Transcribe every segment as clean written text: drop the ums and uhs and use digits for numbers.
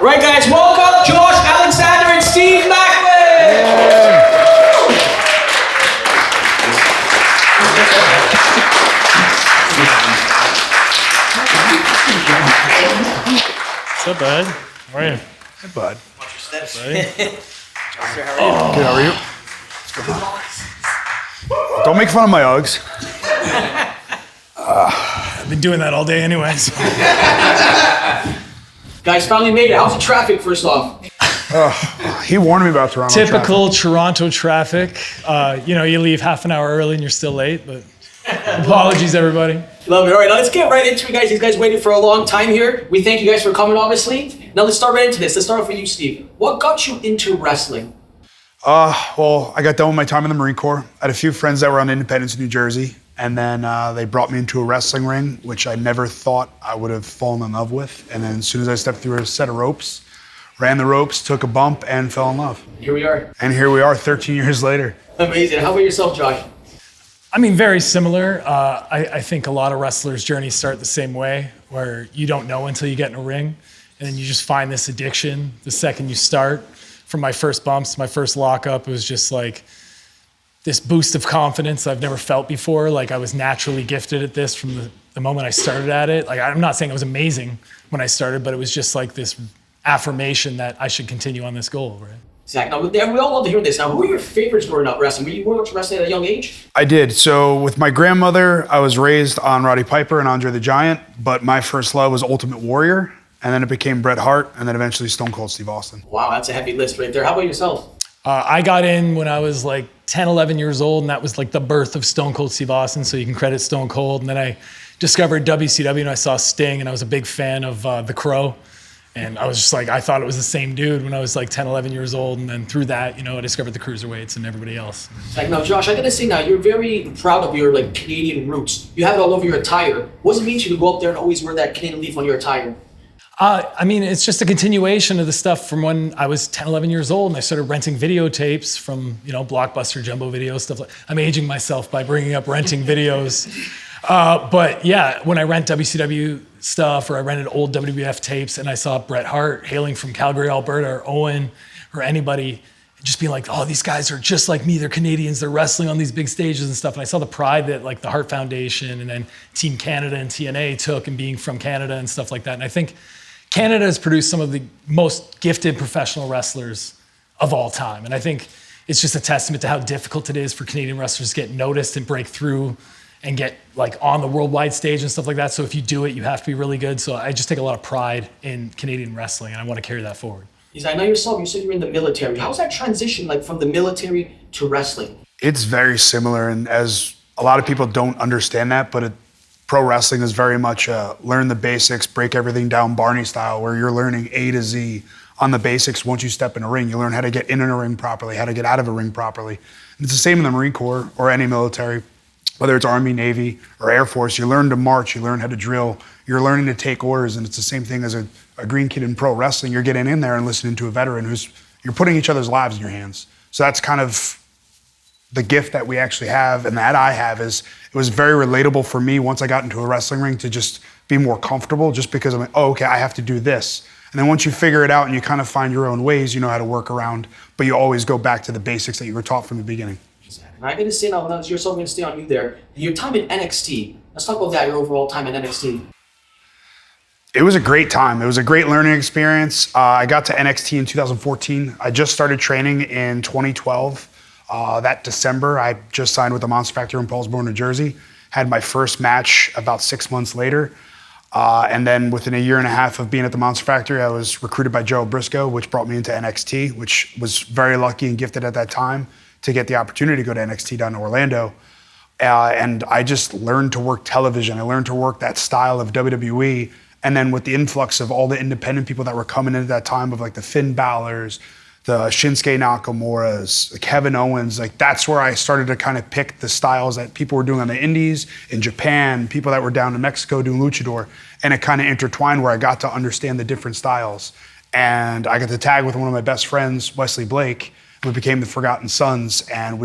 Right, guys, welcome Josh Alexander and Steve Maclin. What's up, bud? How are you? Hey, bud. Watch your steps. Buddy. Sir, how are you? Good, how are you? Don't make fun of my Uggs. I've been doing that all day anyways. Guys, finally made it. How's the traffic, first off? He warned me about Toronto Typical traffic. Toronto traffic. You leave half an hour early and you're still late, but apologies, everybody. Love it. All right, now let's get right into it, guys. These guys waited for a long time here. We thank you guys for coming, obviously. Now let's start right into this. Let's start off with you, Steve. What got you into wrestling? Well, I got done with my time in the Marine Corps. I had a few friends that were on Independence, New Jersey, and then they brought me into a wrestling ring, which I never thought I would have fallen in love with. And then as soon as I stepped through a set of ropes, ran the ropes, took a bump, and fell in love. Here we are. And here we are 13 years later. Amazing. How about yourself, Josh? I mean, very similar. I think a lot of wrestlers' journeys start the same way, where you don't know until you get in a ring, and then you just find this addiction the second you start. From my first bumps, my first lockup, it was just like this boost of confidence I've never felt before. Like I was naturally gifted at this from the moment I started at it. Like I'm not saying it was amazing when I started, but it was just like this affirmation that I should continue on this goal, right? Zach, now we all love to hear this. Now, who were your favorites growing up wrestling? Were you more into wrestling at a young age? I did. So with my grandmother, I was raised on Roddy Piper and Andre the Giant, but my first love was Ultimate Warrior, and then it became Bret Hart, and then eventually Stone Cold Steve Austin. Wow, that's a heavy list right there. How about yourself? I got in when I was like 10, 11 years old, and that was like the birth of Stone Cold Steve Austin, so you can credit Stone Cold. And then I discovered WCW, and I saw Sting, and I was a big fan of The Crow. And I was just like, I thought it was the same dude when I was like 10, 11 years old. And then through that, I discovered the cruiserweights and everybody else. Zach, now, Josh, I gotta say now, you're very proud of your Canadian roots. You have it all over your attire. What does it mean to you to go up there and always wear that Canadian leaf on your attire? I mean, it's just a continuation of the stuff from when I was 10, 11 years old and I started renting videotapes from, Blockbuster, Jumbo Video, stuff like I'm aging myself by bringing up renting videos. But yeah, when I rent WCW stuff or I rented old WWF tapes and I saw Bret Hart hailing from Calgary, Alberta, or Owen or anybody, just being like, oh, these guys are just like me. They're Canadians. They're wrestling on these big stages and stuff. And I saw the pride that like the Hart Foundation and then Team Canada and TNA took and being from Canada and stuff like that. And I think Canada has produced some of the most gifted professional wrestlers of all time. And I think it's just a testament to how difficult it is for Canadian wrestlers to get noticed and break through and get like on the worldwide stage and stuff like that. So if you do it, you have to be really good. So I just take a lot of pride in Canadian wrestling and I want to carry that forward. I know yourself, you said you're in the military. How's that transition like from the military to wrestling? It's very similar, and as a lot of people don't understand that, but pro wrestling is very much learn the basics, break everything down Barney style, where you're learning A to Z on the basics. Once you step in a ring, you learn how to get in a ring properly, how to get out of a ring properly. And it's the same in the Marine Corps or any military, whether it's Army, Navy, or Air Force. You learn to march, you learn how to drill, you're learning to take orders, and it's the same thing as a green kid in pro wrestling. You're getting in there and listening to a veteran you're putting each other's lives in your hands. So that's kind of the gift that we actually have and that I have is it was very relatable for me once I got into a wrestling ring to just be more comfortable just because I'm like, oh, okay, I have to do this. And then once you figure it out and you kind of find your own ways, you know how to work around, but you always go back to the basics that you were taught from the beginning. And I gotta say now, you're so gonna stay on you there. Your time in NXT. Let's talk about that, your overall time in NXT. It was a great time. It was a great learning experience. I got to NXT in 2014. I just started training in 2012. That December, I just signed with the Monster Factory in Paulsboro, New Jersey. Had my first match about 6 months later. And then within a year and a half of being at the Monster Factory, I was recruited by Joe Briscoe, which brought me into NXT, which was very lucky and gifted at that time to get the opportunity to go to NXT down to Orlando. And I just learned to work television. I learned to work that style of WWE. And then with the influx of all the independent people that were coming in at that time of like the Finn Balor's, the Shinsuke Nakamura's, the Kevin Owens, like that's where I started to kind of pick the styles that people were doing on the indies, in Japan, people that were down in Mexico doing luchador, and it kind of intertwined where I got to understand the different styles. And I got to tag with one of my best friends, Wesley Blake, we became the Forgotten Sons, and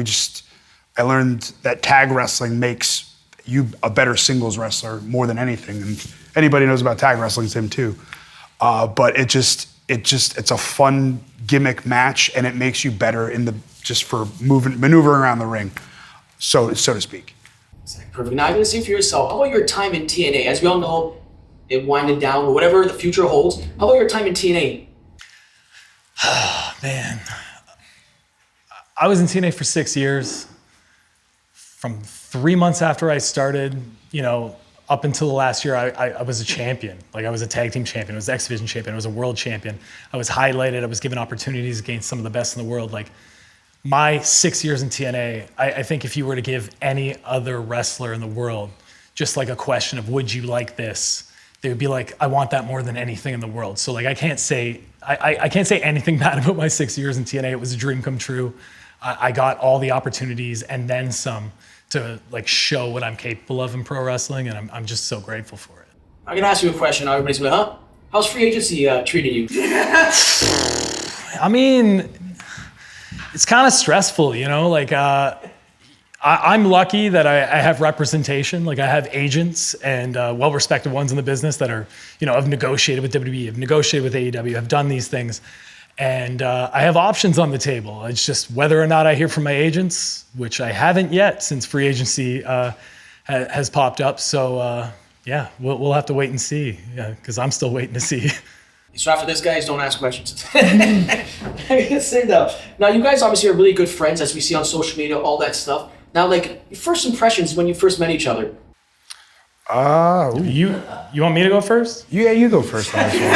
I learned that tag wrestling makes you a better singles wrestler more than anything. And anybody knows about tag wrestling, it's him too. But it's a fun gimmick match, and it makes you better just for maneuvering around the ring, so to speak. Perfect. Now I'm gonna see for yourself. How about your time in TNA? As we all know, it winded down, or whatever the future holds. How about your time in TNA? Man, I was in TNA for 6 years. From 3 months after I started, up until the last year, I was a champion. Like, I was a tag team champion, I was X Division champion, I was a world champion. I was highlighted, I was given opportunities against some of the best in the world. Like, my 6 years in TNA, I think if you were to give any other wrestler in the world just like a question of, would you like this? They would be like, I want that more than anything in the world. So like, I can't say anything bad about my 6 years in TNA. It was a dream come true. I got all the opportunities and then some to like show what I'm capable of in pro wrestling, and I'm just so grateful for it. I'm gonna ask you a question. Now everybody's gonna be like, huh? How's free agency treating you? I mean, it's kind of stressful, like I'm lucky that I have representation. Like, I have agents and well-respected ones in the business that are, have negotiated with WWE, have negotiated with AEW, have done these things. And I have options on the table. It's just whether or not I hear from my agents, which I haven't yet since free agency has popped up. So yeah, we'll have to wait and see, because I'm still waiting to see. So after this, guys, don't ask questions. I'm gonna say though. Now, you guys obviously are really good friends, as we see on social media, all that stuff. Now, like, your first impressions when you first met each other. You want me to go first? Yeah, you go first on this one.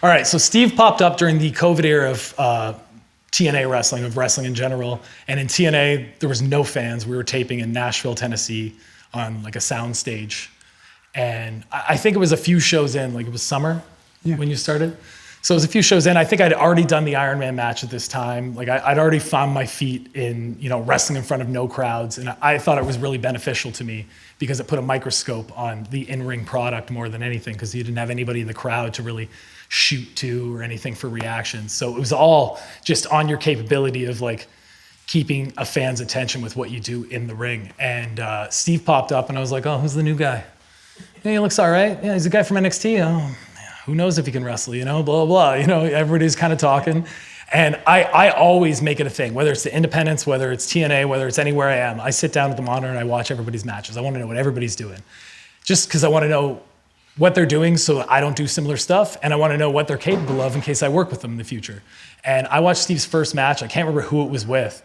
All right, so Steve popped up during the COVID era of TNA wrestling, of wrestling in general. And in TNA, there was no fans. We were taping in Nashville, Tennessee on like a sound stage. And I think it was a few shows in, like it was summer when you started. So it was a few shows in. I think I'd already done the Iron Man match at this time. Like I'd already found my feet in, wrestling in front of no crowds. And I thought it was really beneficial to me because it put a microscope on the in-ring product more than anything, because you didn't have anybody in the crowd to really shoot to or anything for reactions. So it was all just on your capability of like keeping a fan's attention with what you do in the ring. And Steve popped up and I was like, oh, who's the new guy? Yeah, he looks all right. Yeah, he's a guy from NXT. Oh, who knows if he can wrestle, blah, blah, blah. Everybody's kind of talking. And I always make it a thing, whether it's the independents, whether it's TNA, whether it's anywhere I am. I sit down at the monitor and I watch everybody's matches. I want to know what everybody's doing. Just because I want to know what they're doing so I don't do similar stuff, and I want to know what they're capable of in case I work with them in the future. And I watched Steve's first match. I can't remember who it was with,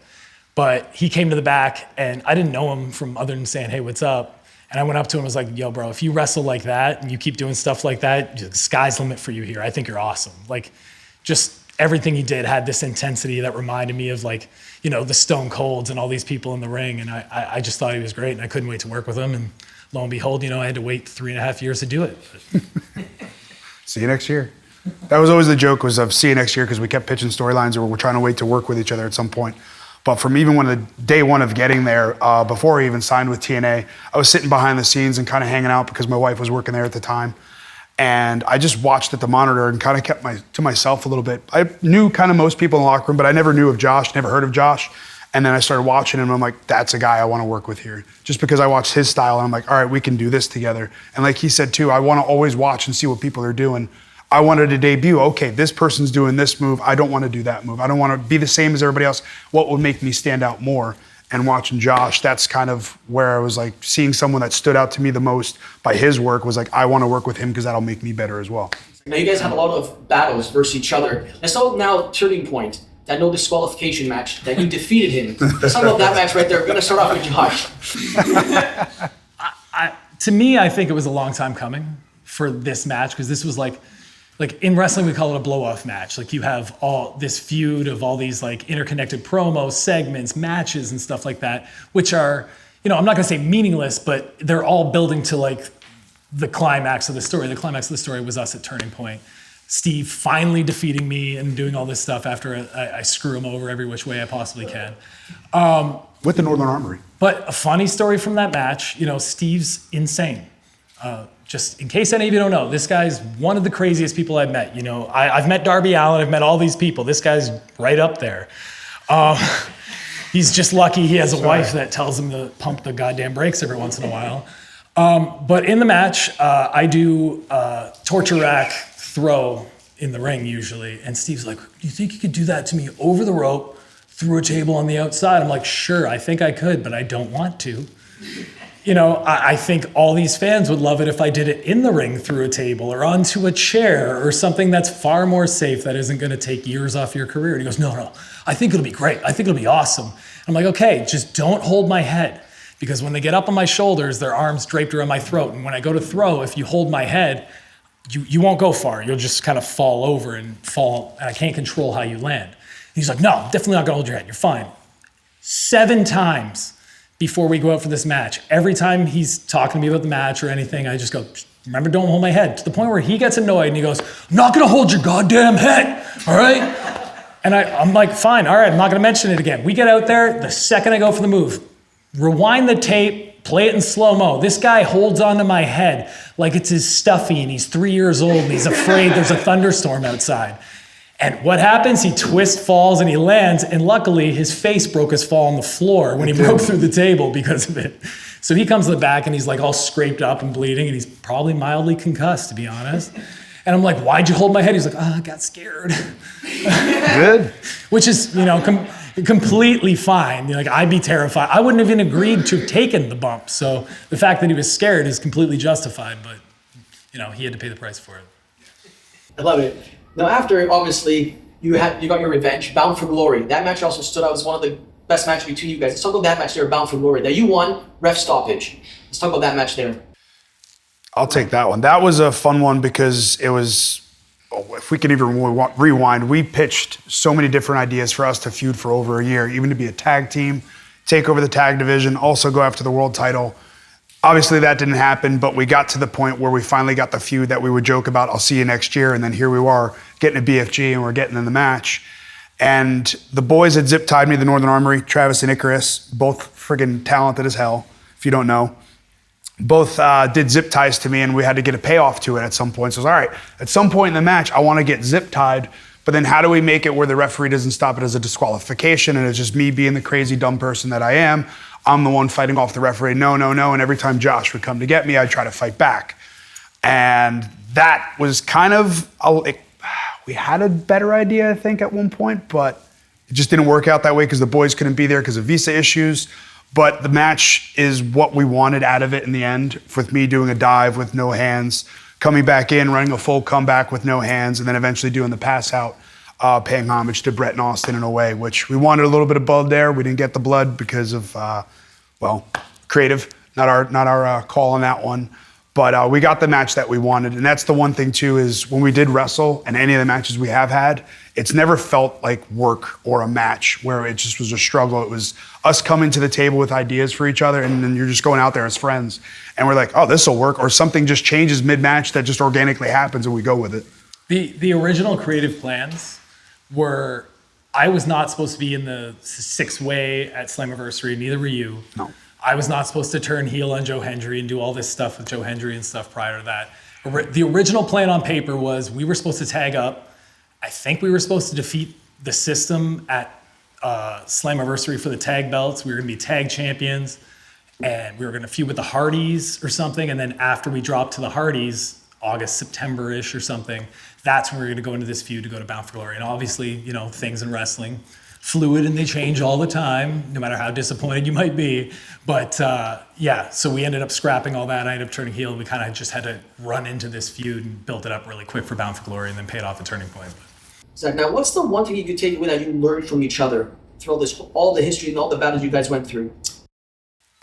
but he came to the back, and I didn't know him from other than saying, hey, what's up? And I went up to him and was like, yo, bro, if you wrestle like that and you keep doing stuff like that, the sky's the limit for you here. I think you're awesome. Like, just everything he did had this intensity that reminded me of like, the Stone Colds and all these people in the ring. And I just thought he was great, and I couldn't wait to work with him. And lo and behold, I had to wait 3.5 years to do it. See you next year. That was always the joke, was of see you next year, because we kept pitching storylines where we're trying to wait to work with each other at some point. But from even when the day one of getting there, before I even signed with TNA, I was sitting behind the scenes and kind of hanging out because my wife was working there at the time. And I just watched at the monitor and kind of kept to myself a little bit. I knew kind of most people in the locker room, but I never knew of Josh, never heard of Josh. And then I started watching him, and I'm like, that's a guy I want to work with here. Just because I watched his style, and I'm like, all right, we can do this together. And like he said too, I want to always watch and see what people are doing. I wanted to debut, okay, this person's doing this move. I don't want to do that move. I don't want to be the same as everybody else. What would make me stand out more? And watching Josh, that's kind of where I was like, seeing someone that stood out to me the most by his work was like, I want to work with him because that'll make me better as well. Now, you guys had a lot of battles versus each other. Let's talk now turning point. That no disqualification match that you defeated him. Let's talk about that match right there. We're going to start off with Josh. To me, I think it was a long time coming for this match, because this was like in wrestling, we call it a blow-off match. Like, you have all this feud of all these like interconnected promos, segments, matches, and stuff like that, which are, I'm not going to say meaningless, but they're all building to like the climax of the story. The climax of the story was us at Turning Point. Steve finally defeating me and doing all this stuff after I screw him over every which way I possibly can. With the Northern Armory. But a funny story from that match, Steve's insane. Just in case any of you don't know, this guy's one of the craziest people I've met. I've met Darby Allin, I've met all these people. This guy's right up there. He's just lucky he has a wife that tells him to pump the goddamn brakes every once in a while. But in the match, I do torture rack throw in the ring usually. And Steve's like, do you think you could do that to me over the rope, through a table on the outside? I'm like, sure, I think I could, but I don't want to. You know, I think all these fans would love it if I did it in the ring through a table or onto a chair or something that's far more safe that isn't going to take years off your career. And he goes, no, I think it'll be great. I think it'll be awesome. I'm like, okay, just don't hold my head. Because when they get up on my shoulders, their arms draped around my throat. And when I go to throw, if you hold my head, you won't go far. You'll just kind of fall over and fall. And I can't control how you land. He's like, no, I'm definitely not going to hold your head. You're fine. 7 times before we go out for this match. Every time he's talking to me about the match or anything, I just go, remember, don't hold my head. To the point where he gets annoyed and he goes, I'm not going to hold your goddamn head, all right? And I'm like, fine, all right, I'm not going to mention it again. We get out there, the second I go for the move, rewind the tape, play it in slow-mo. This guy holds onto my head like it's his stuffy and he's 3 years old and he's afraid there's a thunderstorm outside. And what happens? He twists, falls, and he lands. And luckily, his face broke his fall on the floor when he broke through the table because of it. So he comes to the back and he's like all scraped up and bleeding. And he's probably mildly concussed, to be honest. And I'm like, why'd you hold my head? He's like, I got scared. Good. Which is, you know, completely fine. Like, I'd be terrified. I wouldn't have even agreed to have taken the bump. So the fact that he was scared is completely justified. But, you know, he had to pay the price for it. I love it. Now, after, obviously, you got your revenge, Bound for Glory. That match also stood out as one of the best matches between you guys. Let's talk about that match there, Bound for Glory. Now, you won, ref stoppage. Let's talk about that match there. I'll take that one. That was a fun one because it was, if we can even rewind, we pitched so many different ideas for us to feud for over a year, even to be a tag team, take over the tag division, also go after the world title. Obviously, that didn't happen, but we got to the point where we finally got the feud that we would joke about, I'll see you next year, and then here we are getting a BFG and we're getting in the match. And the boys had zip-tied me, the Northern Armory, Travis and Icarus, both friggin' talented as hell, if you don't know. Both did zip ties to me, and we had to get a payoff to it at some point. So I was, all right, at some point in the match, I want to get zip-tied, but then how do we make it where the referee doesn't stop it as a disqualification and it's just me being the crazy, dumb person that I am? I'm the one fighting off the referee, no. And every time Josh would come to get me, I'd try to fight back. And that was kind of, we had a better idea, I think, at one point, but it just didn't work out that way because the boys couldn't be there because of visa issues. But the match is what we wanted out of it in the end, with me doing a dive with no hands, coming back in, running a full comeback with no hands, and then eventually doing the pass out. Paying homage to Brett and Austin in a way, which we wanted a little bit of blood there. We didn't get the blood because of, creative, not our call on that one. But we got the match that we wanted. And that's the one thing too, is when we did wrestle and any of the matches we have had, it's never felt like work or a match where it just was a struggle. It was us coming to the table with ideas for each other, and then you're just going out there as friends. And we're like, oh, this will work. Or something just changes mid-match that just organically happens and we go with it. The original creative plans were, I was not supposed to be in the 6-way at Slammiversary, neither were you. No. I was not supposed to turn heel on Joe Hendry and do all this stuff with Joe Hendry and stuff prior to that. The original plan on paper was we were supposed to tag up. I think we were supposed to defeat the System at Slammiversary for the tag belts. We were going to be tag champions, and we were going to feud with the Hardys or something. And then after we dropped to the Hardys, August, September-ish or something, that's when we were going to go into this feud to go to Bound for Glory. And obviously, you know, things in wrestling, fluid and they change all the time, no matter how disappointed you might be. But so we ended up scrapping all that. I ended up turning heel. We kind of just had to run into this feud and built it up really quick for Bound for Glory and then paid off the turning point. Zach, now what's the one thing you could take away that you learned from each other through all the history and all the battles you guys went through?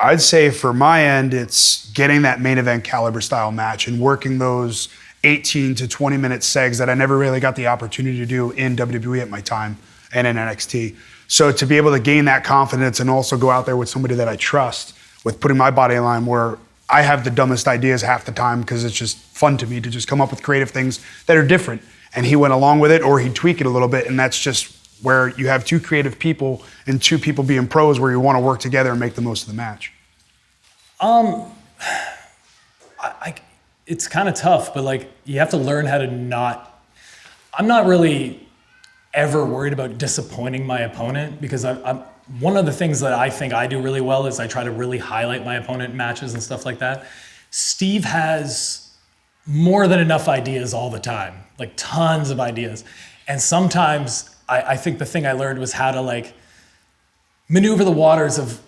I'd say for my end, it's getting that main event caliber style match and working those 18 to 20 minute segs that I never really got the opportunity to do in WWE at my time and in NXT. So to be able to gain that confidence and also go out there with somebody that I trust with putting my body in line where I have the dumbest ideas half the time because it's just fun to me to just come up with creative things that are different. And he went along with it or he'd tweak it a little bit, and that's just where you have two creative people and two people being pros where you want to work together and make the most of the match. It's kind of tough, but like you have to learn how to I'm not really ever worried about disappointing my opponent because I'm one of the things that I think I do really well is I try to really highlight my opponent in matches and stuff like that. Steve has more than enough ideas all the time. like tons of ideas. And sometimes I think the thing I learned was how to like maneuver the waters of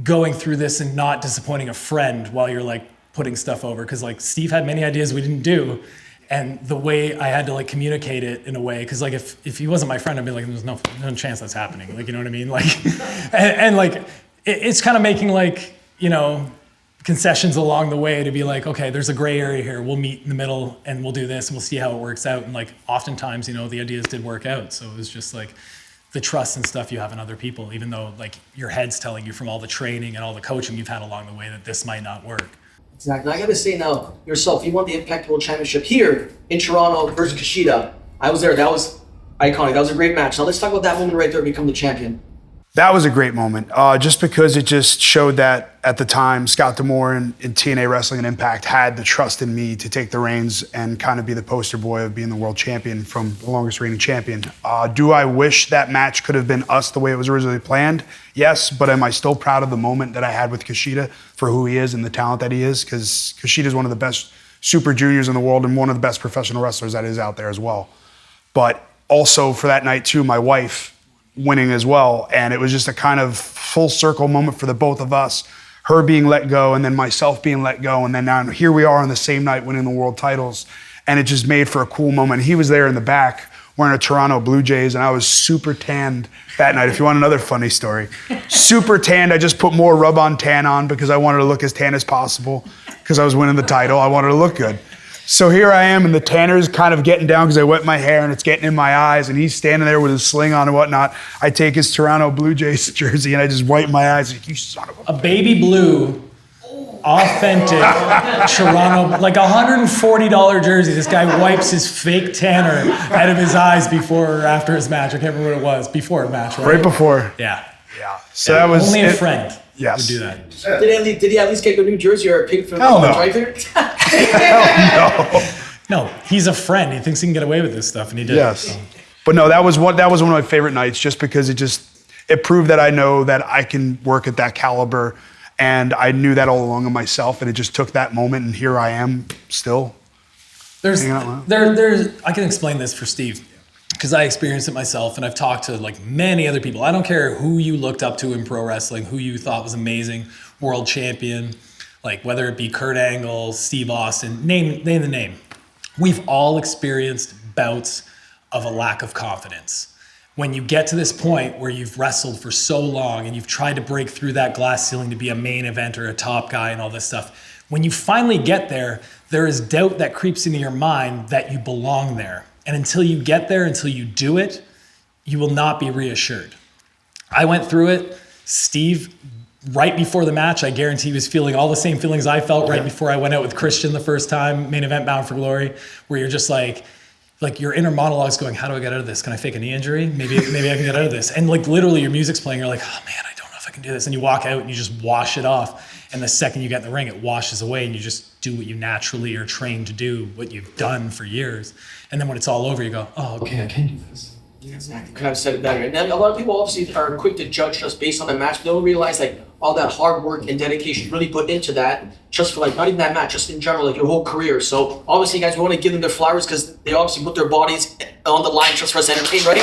going through this and not disappointing a friend while you're like putting stuff over. Cause like Steve had many ideas we didn't do. And the way I had to like communicate it in a way, cause like if he wasn't my friend, I'd be like, there's no chance that's happening. Like, you know what I mean? Like, and like, it's kind of making like, you know, concessions along the way to be like, okay, there's a gray area here. We'll meet in the middle and we'll do this and we'll see how it works out. And like, oftentimes, you know, the ideas did work out. So it was just like the trust and stuff you have in other people, even though like your head's telling you from all the training and all the coaching you've had along the way that this might not work. Exactly. I got to say now, yourself, you won the Impact World Championship here in Toronto versus Kushida. I was there. That was iconic. That was a great match. Now let's talk about that moment right there, become the champion. That was a great moment, just because it just showed that at the time, Scott D'Amore and TNA Wrestling and Impact had the trust in me to take the reins and kind of be the poster boy of being the world champion from the longest reigning champion. Do I wish that match could have been us the way it was originally planned? Yes, but am I still proud of the moment that I had with Kushida for who he is and the talent that he is? Because Kushida is one of the best super juniors in the world and one of the best professional wrestlers that is out there as well. But also for that night too, my wife winning as well. And it was just a kind of full circle moment for the both of us, her being let go and then myself being let go. And then now here we are on the same night winning the world titles. And it just made for a cool moment. He was there in the back wearing a Toronto Blue Jays and I was super tanned that night. If you want another funny story, super tanned. I just put more rub-on tan on because I wanted to look as tan as possible because I was winning the title. I wanted to look good. So here I am, and the tanner's kind of getting down because I wet my hair and it's getting in my eyes, and he's standing there with his sling on and whatnot. I take his Toronto Blue Jays jersey and I just wipe my eyes. Like, you son of a baby blue, authentic Toronto, like $140 jersey. This guy wipes his fake tanner out of his eyes before or after his match. I can't remember what it was. Before a match, right? Right before. Yeah. Yeah. So that was only a friend yes. would do that. Did he at least get a new jersey or a pig from the drive-thru? No, he's a friend. He thinks he can get away with this stuff, and he did. Yes. But no, that was one of my favorite nights just because it proved that I know that I can work at that caliber, and I knew that all along of myself, and it just took that moment, and here I am still. I can explain this for Steve because I experienced it myself, and I've talked to like many other people. I don't care who you looked up to in pro wrestling, who you thought was amazing, world champion, like whether it be Kurt Angle, Steve Austin, name the name. We've all experienced bouts of a lack of confidence. When you get to this point where you've wrestled for so long and you've tried to break through that glass ceiling to be a main eventer, a top guy and all this stuff, when you finally get there, there is doubt that creeps into your mind that you belong there. And until you get there, until you do it, you will not be reassured. I went through it. Steve, right before the match, I guarantee he was feeling all the same feelings I felt right before I went out with Christian the first time, main event Bound for Glory, where you're just like your inner monologue's going, how do I get out of this? Can I fake a knee injury? Maybe I can get out of this. And like literally your music's playing, you're like, oh man, I don't know if I can do this. And you walk out and you just wash it off. And the second you get in the ring, it washes away and you just do what you naturally are trained to do, what you've done for years. And then when it's all over, you go, oh, okay, I can do this. Exactly. Could have said it better. And then a lot of people obviously are quick to judge us based on the match. They don't realize like all that hard work and dedication really put into that, just for like not even that match, just in general, like your whole career. So obviously, guys, we want to give them their flowers because they obviously put their bodies on the line just for us to entertain, right?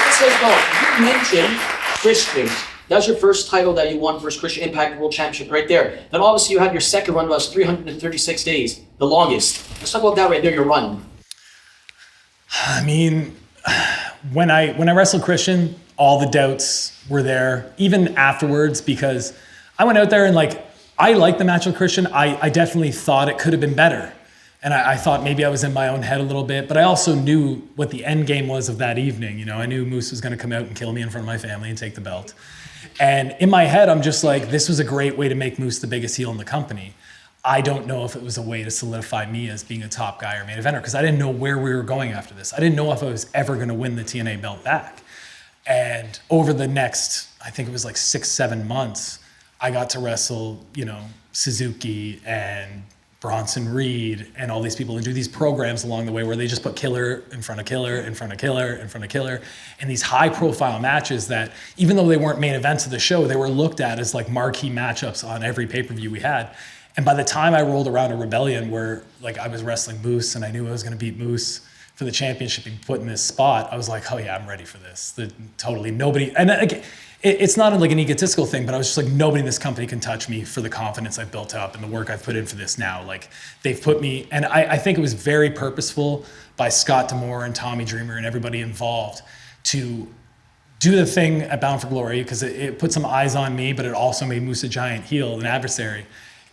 Let's go. You mentioned Christian. That's your first title that you won, first Christian Impact World Championship right there. Then obviously you had your second run was 336 days, the longest. Let's talk about that right there, your run. I mean, when I wrestled Christian, all the doubts were there, even afterwards, because I went out there and like, I liked the match with Christian. I definitely thought it could have been better. And I thought maybe I was in my own head a little bit, but I also knew what the end game was of that evening. You know, I knew Moose was gonna come out and kill me in front of my family and take the belt. And in my head, I'm just like, this was a great way to make Moose the biggest heel in the company. I don't know if it was a way to solidify me as being a top guy or main eventer because I didn't know where we were going after this. I didn't know if I was ever going to win the TNA belt back. And over the next, I think it was like 6-7 months, I got to wrestle, you know, Suzuki and Bronson Reed and all these people and do these programs along the way where they just put killer in front of killer, in front of killer, in front of killer. And these high profile matches that even though they weren't main events of the show, they were looked at as like marquee matchups on every pay-per-view we had. And by the time I rolled around a Rebellion where like I was wrestling Moose and I knew I was going to beat Moose for the championship and put in this spot, I was like, oh yeah, I'm ready for this. Totally nobody, and like, it's not like an egotistical thing, but I was just like, nobody in this company can touch me for the confidence I've built up and the work I've put in for this now. Like they've put me, and I think it was very purposeful by Scott D'Amore and Tommy Dreamer and everybody involved to do the thing at Bound for Glory, because it put some eyes on me, but it also made Moose a giant heel, an adversary,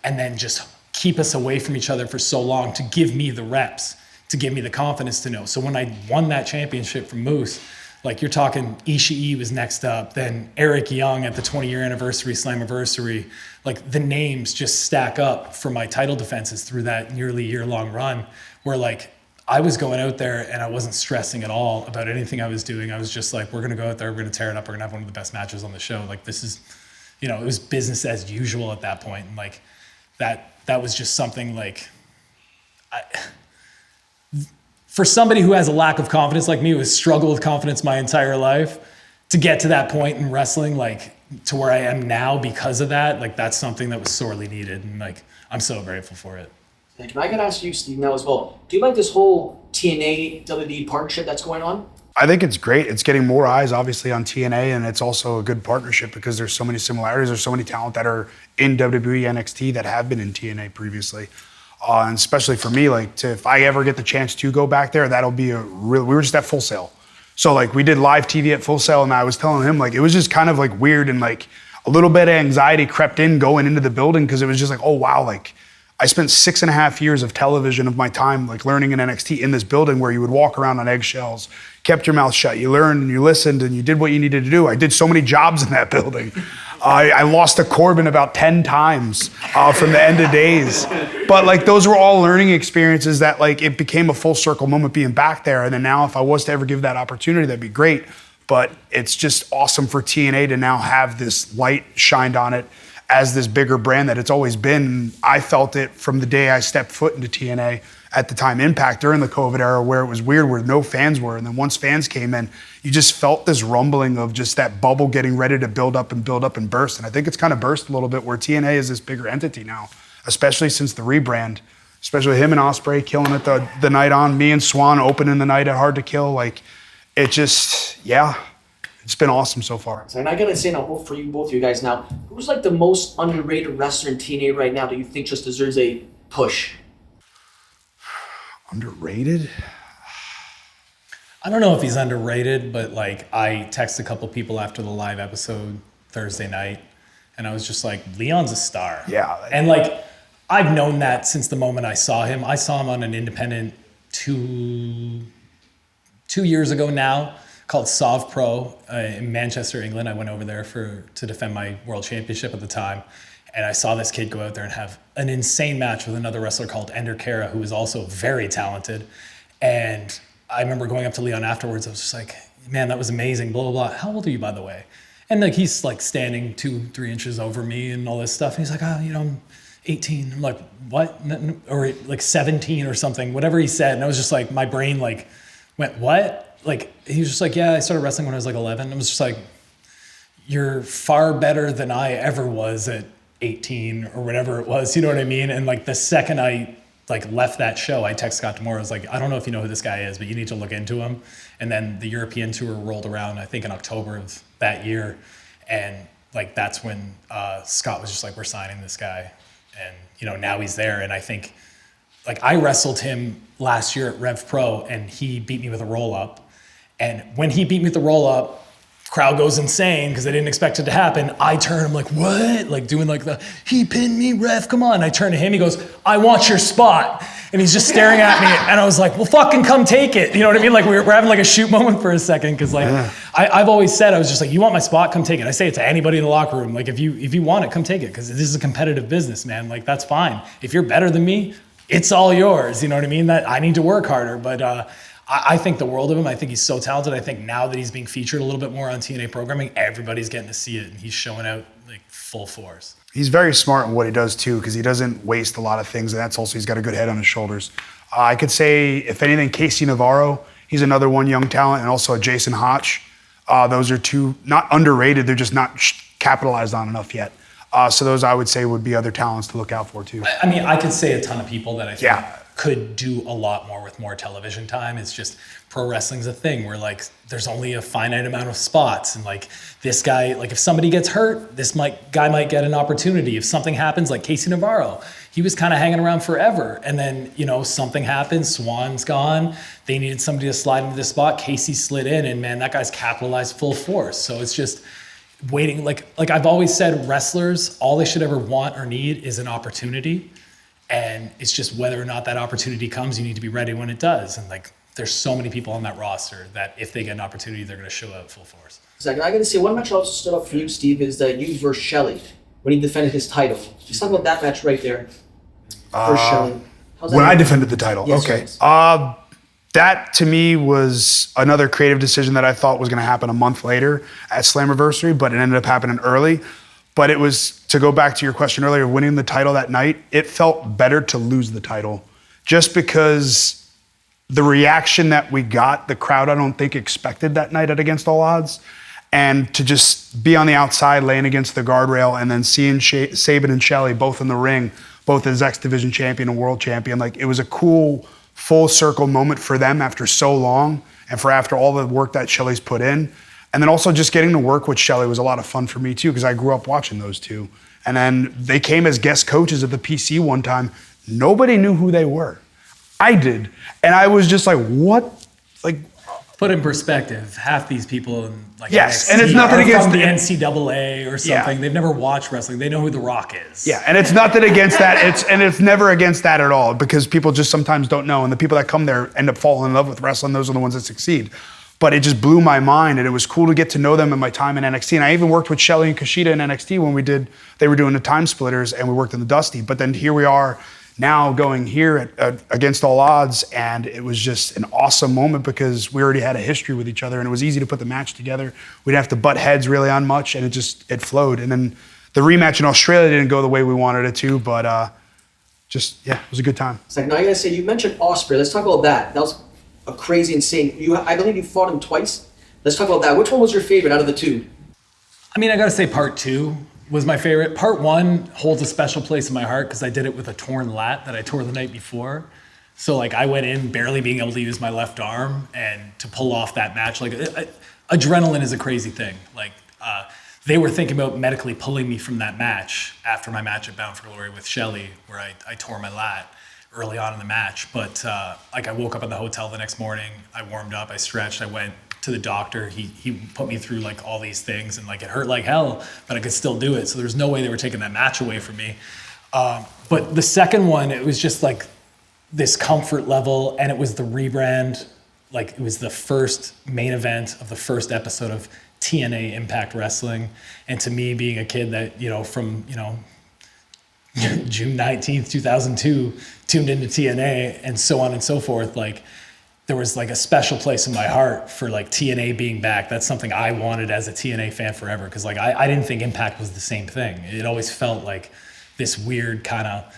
and then just keep us away from each other for so long to give me the reps, to give me the confidence to know. So when I won that championship from Moose, like you're talking Ishii was next up, then Eric Young at the 20-year anniversary, Slammiversary, like the names just stack up for my title defenses through that nearly year-long run where like I was going out there and I wasn't stressing at all about anything I was doing. I was just like, we're gonna go out there, we're gonna tear it up, we're gonna have one of the best matches on the show. Like this is, it was business as usual at that point. And like that was just something like, for somebody who has a lack of confidence like me, who has struggled with confidence my entire life, to get to that point in wrestling, like to where I am now because of that, like that's something that was sorely needed. And like, I'm so grateful for it. Thank you. I gotta ask you, Steve, now as well. Do you like this whole TNA WWE partnership that's going on? I think it's great. It's getting more eyes, obviously, on TNA, and it's also a good partnership because there's so many similarities. There's so many talent that are in WWE NXT that have been in TNA previously. And especially for me, like, if I ever get the chance to go back there, that'll be a real. We were just at Full Sail. So, like, we did live TV at Full Sail, and I was telling him, like, it was just kind of, like, weird, and, like, a little bit of anxiety crept in going into the building because it was just like, oh, wow, like, I spent 6.5 years of television of my time, like, learning in NXT in this building where you would walk around on eggshells, kept your mouth shut, you learned and you listened and you did what you needed to do. I did so many jobs in that building. I lost to Corbin about 10 times from the end of days. But like those were all learning experiences that like it became a full circle moment being back there. And then now if I was to ever give that opportunity, that'd be great. But it's just awesome for TNA to now have this light shined on it as this bigger brand that it's always been. I felt it from the day I stepped foot into TNA at the time Impact during the COVID era where it was weird, where no fans were. And then once fans came in, you just felt this rumbling of just that bubble getting ready to build up and burst. And I think it's kind of burst a little bit where TNA is this bigger entity now, especially since the rebrand, especially him and Ospreay killing it the night on, me and Swan opening the night at Hard to Kill. Like it just, yeah, it's been awesome so far. And I gotta say now, both for you, both of you guys now, who's like the most underrated wrestler in TNA right now that you think just deserves a push? Underrated? I don't know if he's underrated, but like I texted a couple people after the live episode Thursday night, and I was just like, Leon's a star. Yeah. And like, I've known that since the moment I saw him. I saw him on an independent two years ago now called Sov Pro in Manchester, England. I went over there to defend my world championship at the time. And I saw this kid go out there and have an insane match with another wrestler called Ender Kara, who is also very talented. And I remember going up to Leon afterwards. I was just like, man, that was amazing, blah, blah, blah. How old are you, by the way? And like, he's like standing 2-3 inches over me and all this stuff. And he's like, I'm 18. I'm like, what? Or like 17 or something, whatever he said. And I was just like, my brain like went, what? Like, he was just like, yeah, I started wrestling when I was like 11. I was just like, you're far better than I ever was at 18 or whatever it was, you know what I mean? And like the second I like left that show, I texted Scott D'Amore. I was like, I don't know if you know who this guy is, but you need to look into him. And then the European tour rolled around, I think in October of that year. And like, that's when Scott was just like, we're signing this guy. And now he's there. And I think like I wrestled him last year at Rev Pro and he beat me with a roll up. And when he beat me with the roll up, crowd goes insane because they didn't expect it to happen. I turn, I'm like, what? Like doing like he pinned me, ref, come on. I turn to him, he goes, I want your spot. And he's just staring at me. And I was like, well, fucking come take it. You know what I mean? Like we're having like a shoot moment for a second. Cause like, I've always said, I was just like, you want my spot? Come take it. I say it to anybody in the locker room. Like if you want it, come take it. Cause this is a competitive business, man. Like that's fine. If you're better than me, it's all yours. You know what I mean? That I need to work harder. But, I think the world of him. I think he's so talented. I think now that he's being featured a little bit more on TNA programming, everybody's getting to see it, and he's showing out like full force. He's very smart in what he does too, because he doesn't waste a lot of things, and that's also he's got a good head on his shoulders. I could say, if anything, Casey Navarro. He's another one young talent, and also Jason Hotch. Those are two not underrated. They're just not capitalized on enough yet. So those I would say would be other talents to look out for too. I mean, I could say a ton of people that I think Yeah. could do a lot more with more television time. It's just pro wrestling's a thing where like there's only a finite amount of spots, and like this guy, like if somebody gets hurt, guy might get an opportunity. If something happens, like Casey Navarro, he was kind of hanging around forever, and then something happens, Swan's gone. They needed somebody to slide into the spot. Casey slid in, and man, that guy's capitalized full force. So it's just waiting. Like I've always said, wrestlers, all they should ever want or need is an opportunity. And it's just whether or not that opportunity comes, you need to be ready when it does. And like, there's so many people on that roster that if they get an opportunity, they're going to show up full force. I got to say, one match also stood up for you, Steve, is you versus Shelley when he defended his title. Just talk about that match right there. Versus Shelley. When I defended the title, Yes, okay. yes. That to me was another creative decision that I thought was going to happen a month later at Slammiversary, but it ended up happening early. But it was, to go back to your question earlier, winning the title that night, it felt better to lose the title just because the reaction that we got, the crowd I don't think expected that night at Against All Odds. And to just be on the outside laying against the guardrail and then seeing Sabin and Shelley both in the ring, both as X Division champion and world champion, like it was a cool full circle moment for them after so long and for after all the work that Shelley's put in. And then also just getting to work with Shelley was a lot of fun for me too, because I grew up watching those two. And then they came as guest coaches at the PC one time. Nobody knew who they were. I did. And I was just like, what? Like, Put in perspective, half these people in like yes, NXT and it's nothing are against from the NCAA or something. Yeah. They've never watched wrestling. They know who The Rock is. yeah, and it's nothing against that. It's never against that at all, because people just sometimes don't know. And the people that come there end up falling in love with wrestling. Those are the ones that succeed. But it just blew my mind, and it was cool to get to know them in my time in NXT. And I even worked with Shelley and Kushida in NXT when they were doing the Time Splitters, and we worked in the Dusty. But then here we are now going here at Against All Odds, and it was just an awesome moment because we already had a history with each other, and it was easy to put the match together. We'd have to butt heads really on much, and it flowed. And then the rematch in Australia didn't go the way we wanted it to, but it was a good time. It's like, now I gotta say, you mentioned Ospreay. Let's talk about that. That was a crazy, insane. I believe you fought him twice. Let's talk about that. Which one was your favorite out of the two? I mean, I gotta say part 2 was my favorite. Part 1 holds a special place in my heart because I did it with a torn lat that I tore the night before. So like I went in barely being able to use my left arm, and to pull off that match, like adrenaline is a crazy thing. Like they were thinking about medically pulling me from that match after my match at Bound for Glory with Shelley, where I tore my lat early on in the match. But like I woke up in the hotel the next morning, I warmed up, I stretched, I went to the doctor. He put me through like all these things, and like it hurt like hell, but I could still do it. So there's no way they were taking that match away from me. But the second one, it was just like this comfort level, and it was the rebrand. Like it was the first main event of the first episode of TNA Impact Wrestling. And to me, being a kid that, from June 19th, 2002, tuned into TNA and so on and so forth, like there was like a special place in my heart for like TNA being back. That's something I wanted as a TNA fan forever. Cause like I didn't think Impact was the same thing. It always felt like this weird kind of,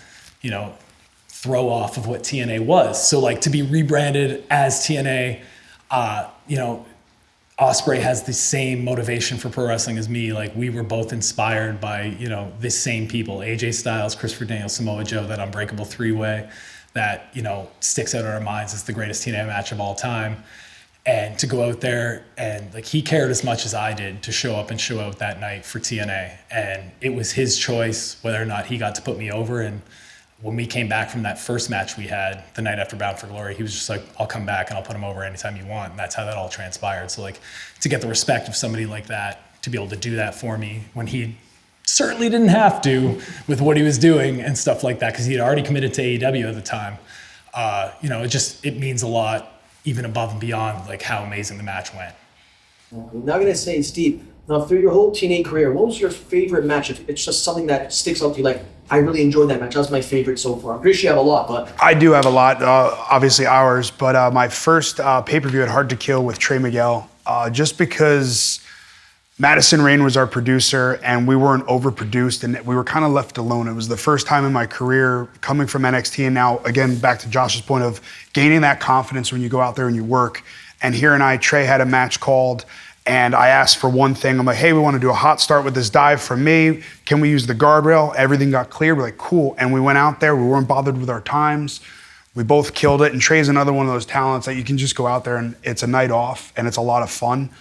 throw off of what TNA was. So like to be rebranded as TNA, Ospreay has the same motivation for pro wrestling as me. Like we were both inspired by, this same people, AJ Styles, Christopher Daniels, Samoa Joe, that Unbreakable 3-way that, sticks out in our minds as the greatest TNA match of all time. And to go out there and like, he cared as much as I did to show up and show out that night for TNA. And it was his choice whether or not he got to put me over. And when we came back from that first match we had the night after Bound for Glory, he was just like, I'll come back and I'll put him over anytime you want. And that's how that all transpired. So like to get the respect of somebody like that, to be able to do that for me when he certainly didn't have to with what he was doing and stuff like that, because he had already committed to AEW at the time. It means a lot, even above and beyond like how amazing the match went. I'm now gonna say, Steve, now through your whole TNA career, what was your favorite match? If it's just something that sticks out to you, like, I really enjoyed that match. That was my favorite so far. I'm pretty sure you have a lot, but... I do have a lot, obviously ours, but my first pay-per-view at Hard to Kill with Trey Miguel, just because Madison Rain was our producer and we weren't overproduced and we were kind of left alone. It was the first time in my career coming from NXT, and now, again, back to Josh's point of gaining that confidence when you go out there and you work. And here and Trey had a match called, And I asked for one thing. I'm like, hey, we want to do a hot start with this dive from me. Can we use the guardrail? Everything got cleared. We're like, cool. And we went out there. We weren't bothered with our times. We both killed it. And Trey's another one of those talents that you can just go out there and it's a night off and it's a lot of fun.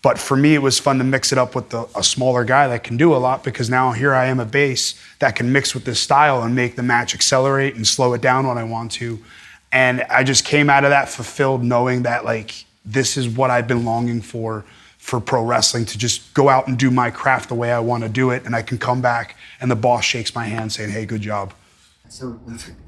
But for me, it was fun to mix it up with a smaller guy that can do a lot, because now here I am a base that can mix with this style and make the match accelerate and slow it down when I want to. And I just came out of that fulfilled, knowing that like this is what I've been longing for pro wrestling, to just go out and do my craft the way I want to do it, and I can come back and the boss shakes my hand saying, hey, good job. So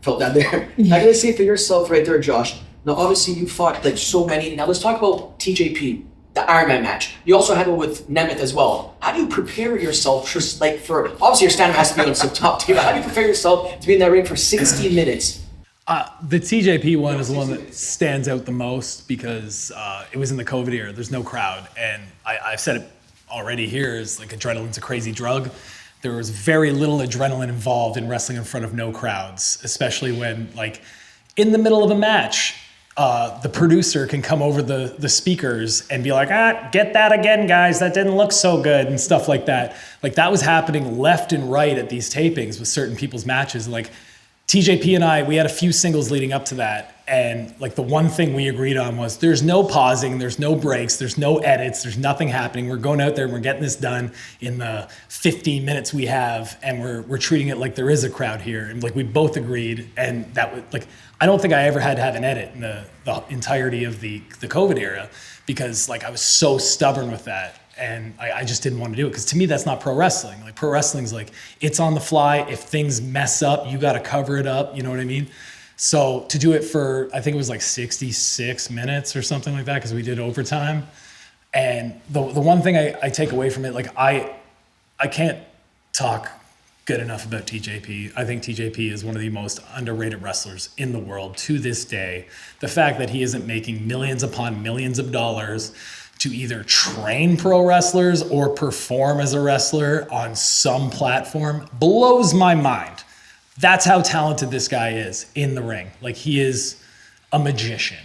felt that there. I gotta say for yourself right there, Josh. Now obviously you fought like so many. Now let's talk about TJP, the Ironman match. You also had one with Nemeth as well. How do you prepare yourself just like for, obviously your stamina has to be on some top tier, but how do you prepare yourself to be in that ring for 60 minutes? The TJP one is the one that stands out the most because it was in the COVID era. There's no crowd. And I've said it already here, is like adrenaline's a crazy drug. There was very little adrenaline involved in wrestling in front of no crowds, especially when like in the middle of a match, the producer can come over the speakers and be like, get that again, guys. That didn't look so good and stuff like that. Like that was happening left and right at these tapings with certain people's matches. Like TJP and I, we had a few singles leading up to that. And like the one thing we agreed on was there's no pausing, there's no breaks, there's no edits, there's nothing happening. We're going out there and we're getting this done in the 15 minutes we have, and we're treating it like there is a crowd here. And like we both agreed, and that would like, I don't think I ever had to have an edit in the entirety of the COVID era, because like I was so stubborn with that. And I just didn't want to do it, because to me, that's not pro wrestling. Like pro wrestling's like, it's on the fly. If things mess up, you got to cover it up. You know what I mean? So to do it for, I think it was like 66 minutes or something like that, because we did overtime. And the one thing I take away from it, like I can't talk good enough about TJP. I think TJP is one of the most underrated wrestlers in the world to this day. The fact that he isn't making millions upon millions of dollars to either train pro wrestlers or perform as a wrestler on some platform blows my mind. That's how talented this guy is in the ring. Like he is a magician.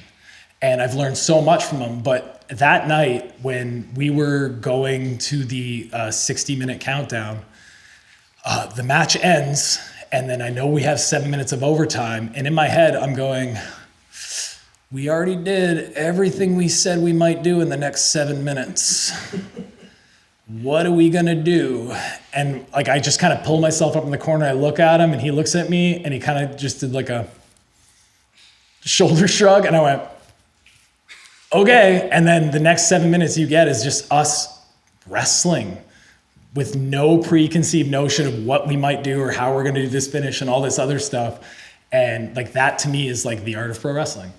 And I've learned so much from him. But that night when we were going to the 60-minute countdown, the match ends, and then I know we have 7 minutes of overtime. And in my head, I'm going, we already did everything we said we might do in the next 7 minutes. What are we gonna do? And like, I just kind of pull myself up in the corner. I look at him and he looks at me and he kind of just did like a shoulder shrug. And I went, okay. And then the next 7 minutes you get is just us wrestling with no preconceived notion of what we might do or how we're gonna do this finish and all this other stuff. And like that to me is like the art of pro wrestling.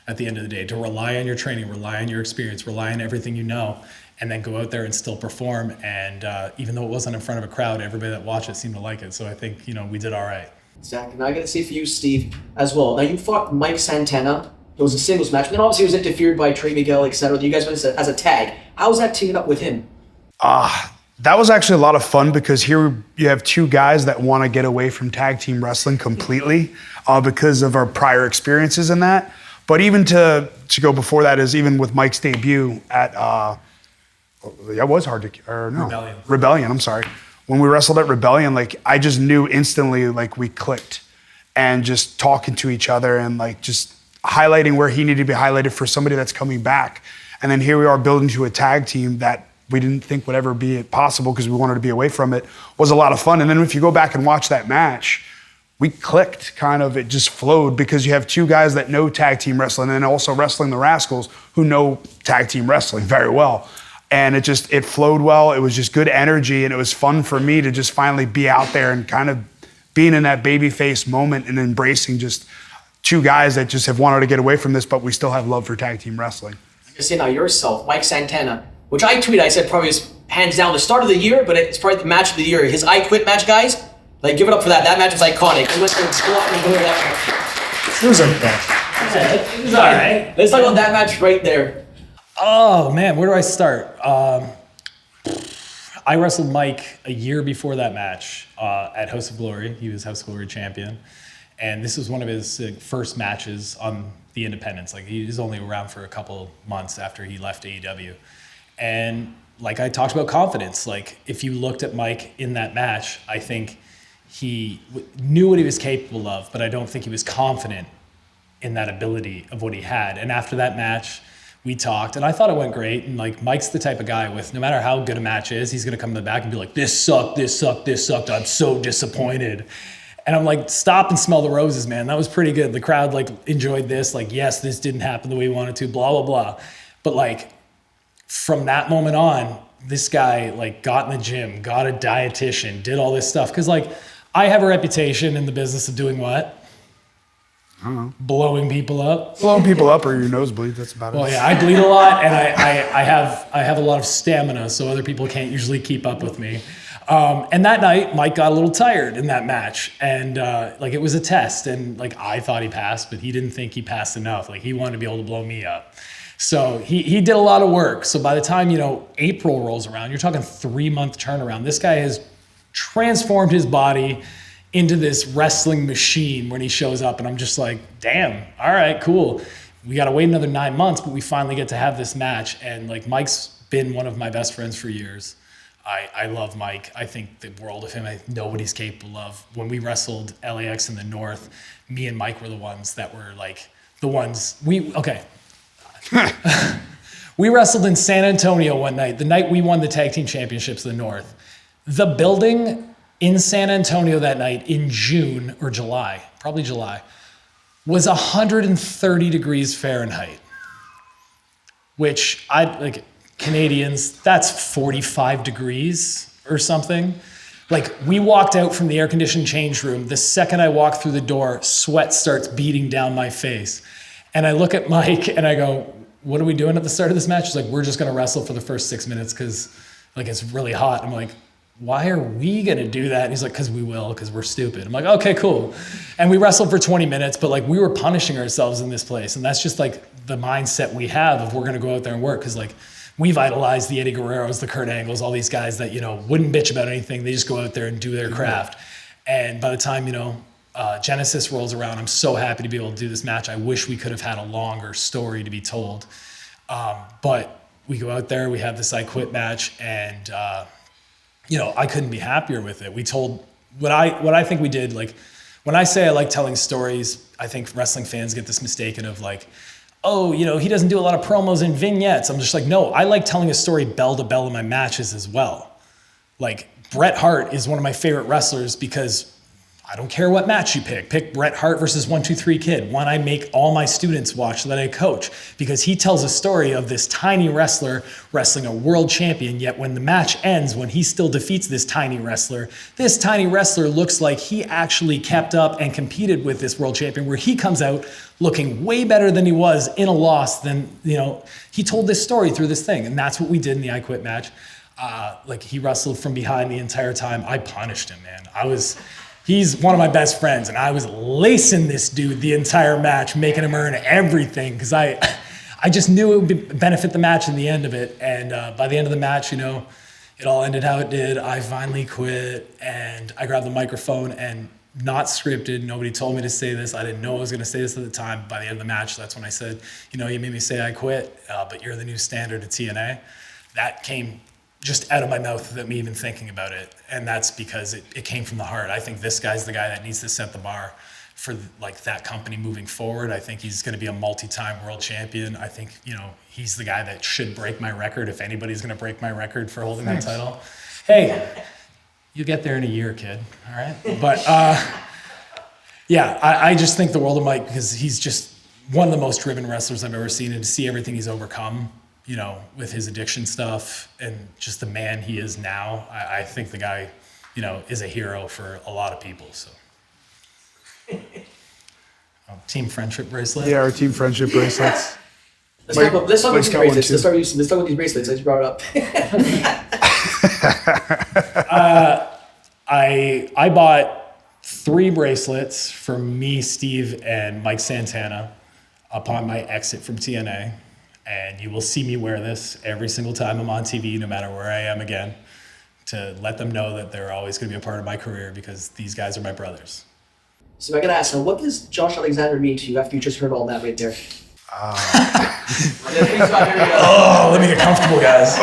At the end of the day, to rely on your training, rely on your experience, rely on everything you know, and then go out there and still perform. And even though it wasn't in front of a crowd, everybody that watched it seemed to like it. So I think, we did all right. Exactly. Now I got to say for you, Steve, as well. Now you fought Mike Santana. It was a singles match. Then obviously it was interfered by Trey Miguel, etc. You guys went as a tag. How was that teaming up with him? That was actually a lot of fun, because here you have two guys that want to get away from tag team wrestling completely because of our prior experiences in that. But even to go before that is even with Mike's debut at, that was hard to, or no. Rebellion, I'm sorry. When we wrestled at Rebellion, like I just knew instantly, like we clicked, and just talking to each other and like just highlighting where he needed to be highlighted for somebody that's coming back. And then here we are building to a tag team that we didn't think would ever be possible because we wanted to be away from it. Was a lot of fun. And then if you go back and watch that match, we clicked kind of, it just flowed, because you have two guys that know tag team wrestling and also wrestling the Rascals who know tag team wrestling very well. And it flowed well. It was just good energy, and it was fun for me to just finally be out there and kind of being in that babyface moment and embracing just two guys that just have wanted to get away from this, but we still have love for tag team wrestling. You say now yourself, Mike Santana, which I tweeted, I said probably is hands down the start of the year, but it's probably the match of the year. His I Quit match, guys. Like, give it up for that. That match was iconic. He went there and squat and go to that. It was okay. It was all right. Let's talk about that match right there. Oh man, where do I start? I wrestled Mike a year before that match at House of Glory. He was House of Glory champion. And this was one of his first matches on the independents. Like he was only around for a couple months after he left AEW. And like I talked about confidence, like if you looked at Mike in that match, I think he knew what he was capable of, but I don't think he was confident in that ability of what he had. And after that match, we talked, and I thought it went great. And like Mike's the type of guy with no matter how good a match is, he's gonna come to the back and be like, "This sucked, this sucked, this sucked. I'm so disappointed." And I'm like, "Stop and smell the roses, man. That was pretty good. The crowd like enjoyed this. Like, yes, this didn't happen the way we wanted to. Blah blah blah." But like from that moment on, this guy like got in the gym, got a dietitian, did all this stuff because like I have a reputation in the business of doing what? I don't know. Blowing people up. Blowing people up or your nosebleed, that's about it. Well, yeah, I bleed a lot, and I have a lot of stamina, so other people can't usually keep up with me. And that night, Mike got a little tired in that match, and like it was a test, and like I thought he passed, but he didn't think he passed enough. Like he wanted to be able to blow me up. So he did a lot of work. So by the time, April rolls around, you're talking 3-month turnaround. This guy has transformed his body into this wrestling machine when he shows up. And I'm just like, damn, all right, cool. We got to wait another 9 months, but we finally get to have this match. And like Mike's been one of my best friends for years. I love Mike. I think the world of him. I know what he's capable of. When we wrestled LAX in the North, me and Mike were the ones that were like the ones we wrestled in San Antonio one night, the night we won the tag team championships in the North. The building in San Antonio that night in June or July, probably July, was 130 degrees Fahrenheit, which Canadians, that's 45 degrees or something. Like we walked out from the air conditioned change room. The second I walked through the door, sweat starts beating down my face. And I look at Mike and I go, "What are we doing at the start of this match?" He's like, "We're just going to wrestle for the first 6 minutes because like it's really hot." I'm like, "Why are we going to do that?" And he's like, "Because we will, because we're stupid." I'm like, "Okay, cool." And we wrestled for 20 minutes, but like we were punishing ourselves in this place. And that's just like the mindset we have of we're going to go out there and work. Because like we've idolized the Eddie Guerreros, the Kurt Angles, all these guys that, wouldn't bitch about anything. They just go out there and do their craft. And by the time, Genesis rolls around, I'm so happy to be able to do this match. I wish we could have had a longer story to be told. But we go out there, we have this I Quit match, and I couldn't be happier with it. We told what I think we did. Like when I say I like telling stories, I think wrestling fans get this mistaken of like, oh, he doesn't do a lot of promos and vignettes. I'm just like, no, I like telling a story bell to bell in my matches as well. Like Bret Hart is one of my favorite wrestlers because I don't care what match you pick. Pick Bret Hart versus 1-2-3 Kid. One I make all my students watch that I coach because he tells a story of this tiny wrestler wrestling a world champion, yet when the match ends, when he still defeats this tiny wrestler looks like he actually kept up and competed with this world champion where he comes out looking way better than he was in a loss than, he told this story through this thing. And that's what we did in the I Quit match. Like he wrestled from behind the entire time. I punished him, man. He's one of my best friends, and I was lacing this dude the entire match, making him earn everything because I just knew it would benefit the match in the end of it. And by the end of the match, it all ended how it did. I finally quit, and I grabbed the microphone, and not scripted. Nobody told me to say this. I didn't know I was going to say this at the time. By the end of the match, that's when I said, you made me say I quit, but you're the new standard at TNA. That came just out of my mouth without me even thinking about it. And that's because it came from the heart. I think this guy's the guy that needs to set the bar for like that company moving forward. I think he's going to be a multi-time world champion. I think, he's the guy that should break my record if anybody's going to break my record for holding that title. Hey, you get there in a year, kid. All right. But I just think the world of Mike because he's just one of the most driven wrestlers I've ever seen, and to see everything he's overcome, with his addiction stuff and just the man he is now, I think the guy, is a hero for a lot of people. So, team friendship bracelet. Yeah, our team friendship bracelets. Let's talk about these bracelets. Let's talk about these bracelets. I just brought it up. I bought 3 bracelets for me, Steve, and Mike Santana upon my exit from TNA. And you will see me wear this every single time I'm on TV, no matter where I am again, to let them know that they're always going to be a part of my career because these guys are my brothers. So I got to ask, what does Josh Alexander mean to you after you just heard all that right there? Oh, let me get comfortable, guys.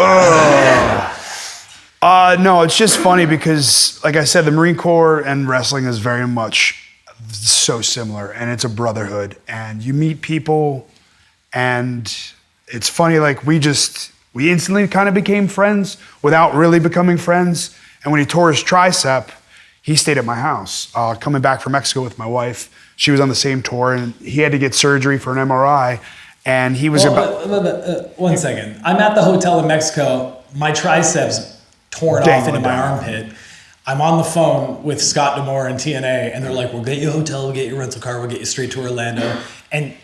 No, it's just funny because, like I said, the Marine Corps and wrestling is very much so similar, and it's a brotherhood. And you meet people, and it's funny, like we instantly kind of became friends without really becoming friends. And when he tore his tricep, he stayed at my house. Coming back from Mexico with my wife, she was on the same tour, and he had to get surgery for an MRI. And he was One second. I'm at the hotel in Mexico. My triceps torn off into my armpit. I'm on the phone with Scott Demore and TNA, and they're like, we'll get you a hotel, we'll get you a rental car, we'll get you straight to Orlando. And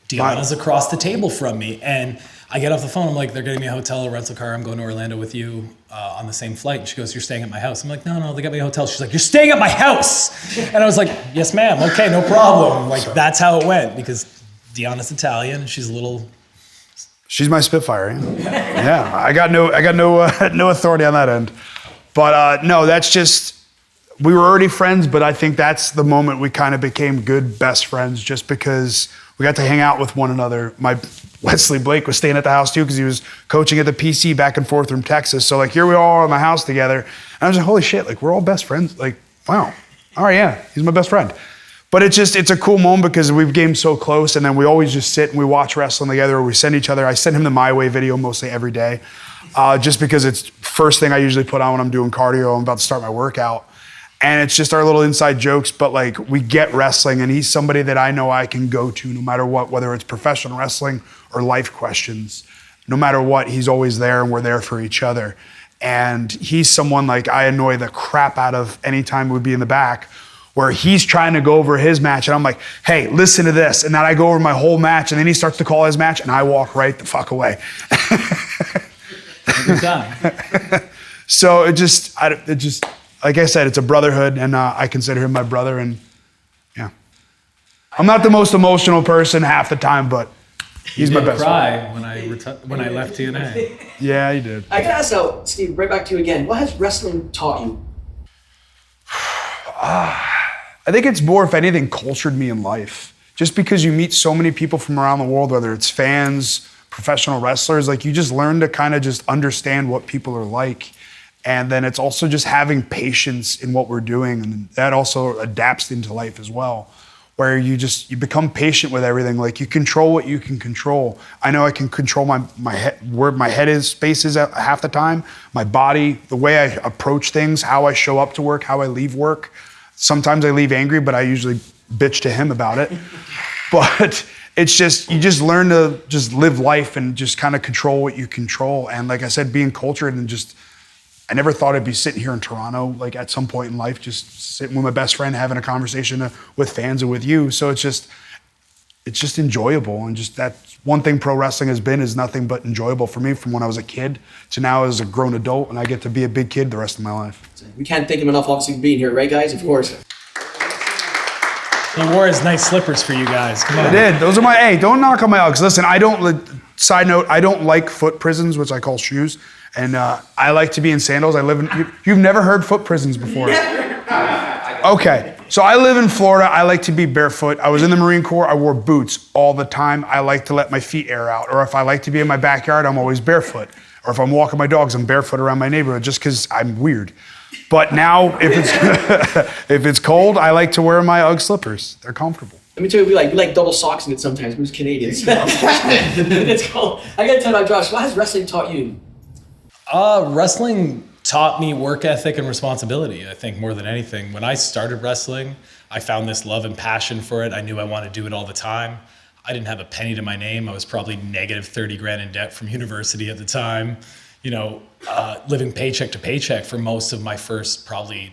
Deanna's across the table from me. And I get off the phone, I'm like, they're getting me a hotel, a rental car, I'm going to Orlando with you on the same flight. And she goes, you're staying at my house. I'm like, no, they got me a hotel. She's like, you're staying at my house. And I was like, yes, ma'am, okay, no problem. Like, that's how it went, because Deanna's Italian, and she's a little... She's my Spitfire. Yeah, I got no authority on that end. But no, that's just, we were already friends, but I think that's the moment we kind of became good best friends, just because we got to hang out with one another. My Wesley Blake was staying at the house too, because he was coaching at the PC back and forth from Texas. So like, here we all are in the house together. And I was like, holy shit, like we're all best friends. Like, wow, all right, yeah, he's my best friend. But it's a cool moment because we became so close, and then we always just sit and we watch wrestling together, or we send each other. I send him the My Way video mostly every day, just because it's first thing I usually put on when I'm doing cardio. I'm about to start my workout. And it's just our little inside jokes, but like we get wrestling, and he's somebody that I know I can go to no matter what, whether it's professional wrestling or life questions. No matter what, he's always there, and we're there for each other. And he's someone like I annoy the crap out of anytime we'd be in the back, where he's trying to go over his match, and I'm like, hey, listen to this. And then I go over my whole match, and then he starts to call his match, and I walk right the fuck away. Good time. So it just, like I said, it's a brotherhood, and I consider him my brother, and yeah. I'm not the most emotional person half the time, but he's my best friend. When I left TNA. Yeah, he did. I gotta ask now, Steve, right back to you again. What has wrestling taught you? I think it's more, if anything, cultured me in life. Just because you meet so many people from around the world, whether it's fans, professional wrestlers, like you just learn to kind of just understand what people are like. And then it's also just having patience in what we're doing. And that also adapts into life as well, where you become patient with everything. Like you control what you can control. I know I can control my head, where my head is, space is at half the time, my body, the way I approach things, how I show up to work, how I leave work. Sometimes I leave angry, but I usually bitch to him about it. But it's just, you just learn to just live life and just kind of control what you control. And like I said, being cultured, and just, I never thought I'd be sitting here in Toronto, like at some point in life, just sitting with my best friend, having a conversation with fans and with you. So it's just enjoyable. And just that one thing pro wrestling has been is nothing but enjoyable for me, from when I was a kid to now as a grown adult, and I get to be a big kid the rest of my life. We can't thank him enough, obviously, for being here, right, guys? Of course. He wore his nice slippers for you guys. Come on. I did. Those are my, hey, don't knock on my Uggs. Listen, side note, I don't like foot prisons, which I call shoes. And I like to be in sandals. You've never heard foot prisons before? Okay, so I live in Florida. I like to be barefoot. I was in the Marine Corps. I wore boots all the time. I like to let my feet air out. Or if I like to be in my backyard, I'm always barefoot. Or if I'm walking my dogs, I'm barefoot around my neighborhood, just because I'm weird. But now, if it's cold, I like to wear my Ugg slippers. They're comfortable. Let me tell you, we like double socks in it sometimes. We're just Canadians. It's cold. I gotta tell you, Josh, what has wrestling taught you? Wrestling taught me work ethic and responsibility, I think, more than anything. When I started wrestling, I found this love and passion for it. I knew I wanted to do it all the time. I didn't have a penny to my name. I was probably negative 30 grand in debt from university at the time. You know, living paycheck to paycheck for most of my first probably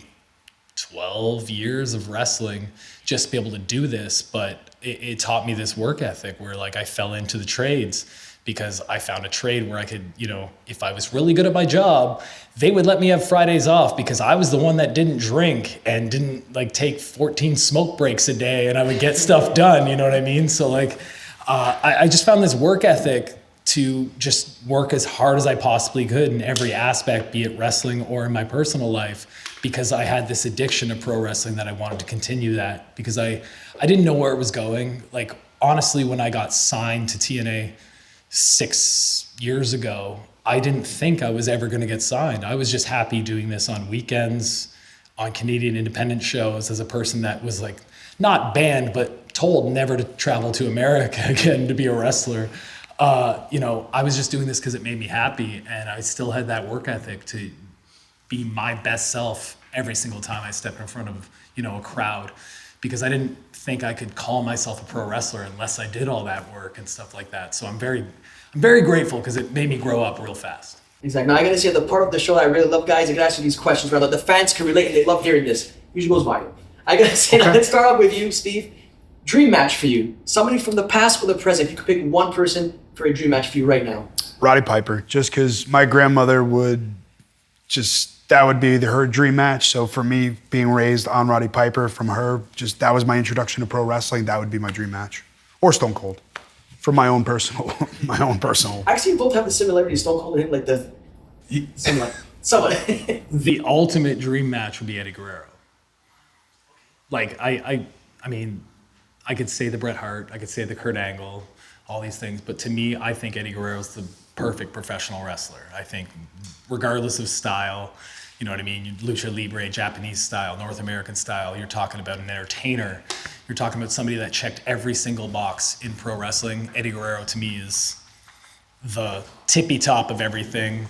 12 years of wrestling, just to be able to do this. But it taught me this work ethic where like I fell into the trades, because I found a trade where I could, you know, if I was really good at my job, they would let me have Fridays off, because I was the one that didn't drink and didn't like take 14 smoke breaks a day, and I would get stuff done, you know what I mean? So like, I just found this work ethic to just work as hard as I possibly could in every aspect, be it wrestling or in my personal life, because I had this addiction to pro wrestling that I wanted to continue that, because I didn't know where it was going. Like, honestly, when I got signed to TNA, 6 years ago, I didn't think I was ever going to get signed. I was just happy doing this on weekends, on Canadian independent shows, as a person that was like not banned, but told never to travel to America again to be a wrestler. I was just doing this because it made me happy, and I still had that work ethic to be my best self every single time I stepped in front of, a crowd, because I didn't think I could call myself a pro wrestler unless I did all that work and stuff like that. So I'm very grateful, because it made me grow up real fast. Exactly. Now I gotta say, the part of the show that I really love, guys, I can ask you these questions, rather the fans can relate and they love hearing this. Usually goes viral. I gotta say, now let's start off with you, Steve. Dream match for you. Somebody from the past or the present. If you could pick one person for a dream match for you right now. Roddy Piper, just because my grandmother that would be her dream match. So for me, being raised on Roddy Piper from her, that was my introduction to pro wrestling. That would be my dream match. Or Stone Cold, for my own personal. Actually, you both have the similarity. Stone Cold and him, like the similar. Somewhat. The ultimate dream match would be Eddie Guerrero. Like I mean, I could say the Bret Hart, I could say the Kurt Angle, all these things, but to me, I think Eddie Guerrero is the perfect professional wrestler. I think, regardless of style, you know what I mean? Lucha Libre, Japanese style, North American style, you're talking about an entertainer. You're talking about somebody that checked every single box in pro wrestling. Eddie Guerrero, to me, is the tippy top of everything.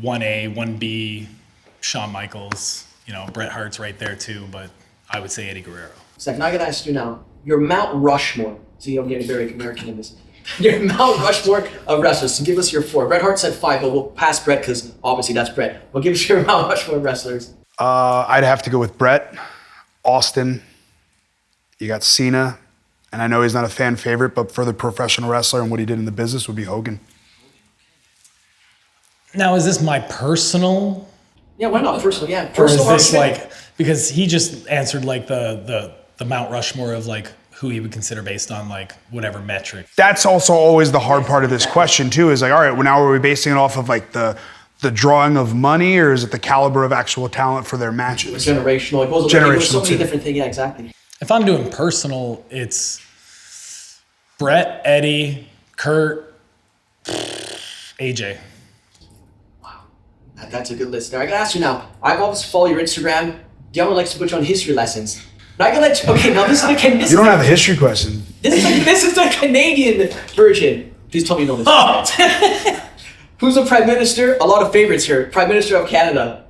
1A, 1B, Shawn Michaels, Bret Hart's right there too, but I would say Eddie Guerrero. Second, I gotta ask you now, your Mount Rushmore. See, I'm getting very American in this. Your Mount Rushmore of wrestlers. So give us your 4. Bret Hart said 5, but we'll pass Bret because obviously that's Bret. Well, give us your Mount Rushmore of wrestlers. I'd have to go with Bret, Austin. You got Cena, and I know he's not a fan favorite, but for the professional wrestler and what he did in the business would be Hogan. Now, is this my personal? Yeah, why not personal? Yeah, Or is personal. this because he just answered like the Mount Rushmore of like who he would consider based on like whatever metric. That's also always the hard part of this question too, is like, all right, well, now are we basing it off of like the drawing of money, or is it the caliber of actual talent for their matches? Generational. It goes Generational so many too. different things. Yeah, exactly. If I'm doing personal, it's Bret, Eddie, Kurt, AJ. That's a good list there. I gotta ask you now. I've always followed your Instagram. Dion likes to put you on history lessons. Now I gotta let you. Okay, now this is the You don't have a history question. This is the Canadian version. Please tell me you know this. Oh. Who's the Prime Minister? A lot of favorites here. Prime Minister of Canada.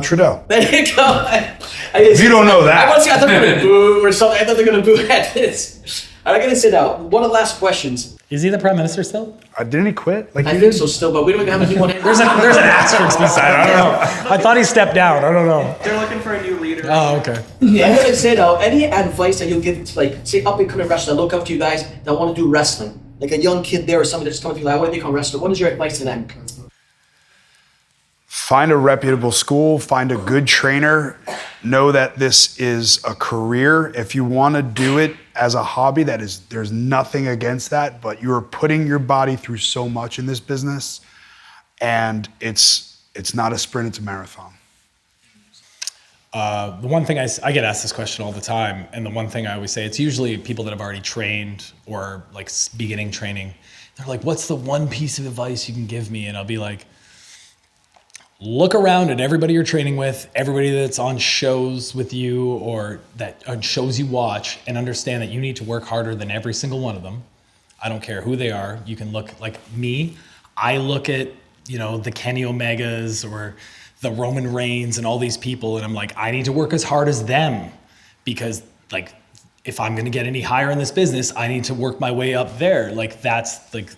Trudeau. There you go. If you don't know that. I thought they were gonna boo or something. I thought they were gonna boo at this. I gotta say now, one of the last questions. Is he the Prime Minister still? Didn't he quit? Like I you think did? so still, but we don't even have a new one. There's an asterisk beside it. I don't know. I thought he stepped down. I don't know. They're looking for a new leader. Oh, okay. Yeah, I'm gonna say now, any advice that you'll give to like say up and coming wrestlers that look up to you guys that want to do wrestling, like a young kid there or somebody that's coming to you like, I want to become a wrestler. What is your advice to them? Find a reputable school, find a good trainer, know that this is a career. If you want to do it as a hobby, there's nothing against that, but you're putting your body through so much in this business, and it's not a sprint, it's a marathon. The one thing I get asked this question all the time, and the one thing I always say, it's usually people that have already trained or like beginning training. They're like, what's the one piece of advice you can give me? And I'll be like, look around at everybody you're training with, everybody that's on shows with you or that on shows you watch, and understand that you need to work harder than every single one of them. I don't care who they are. You can look like me. I look at, the Kenny Omegas or the Roman Reigns and all these people, and I'm like, I need to work as hard as them, because like, if I'm going to get any higher in this business, I need to work my way up there. Like, that's like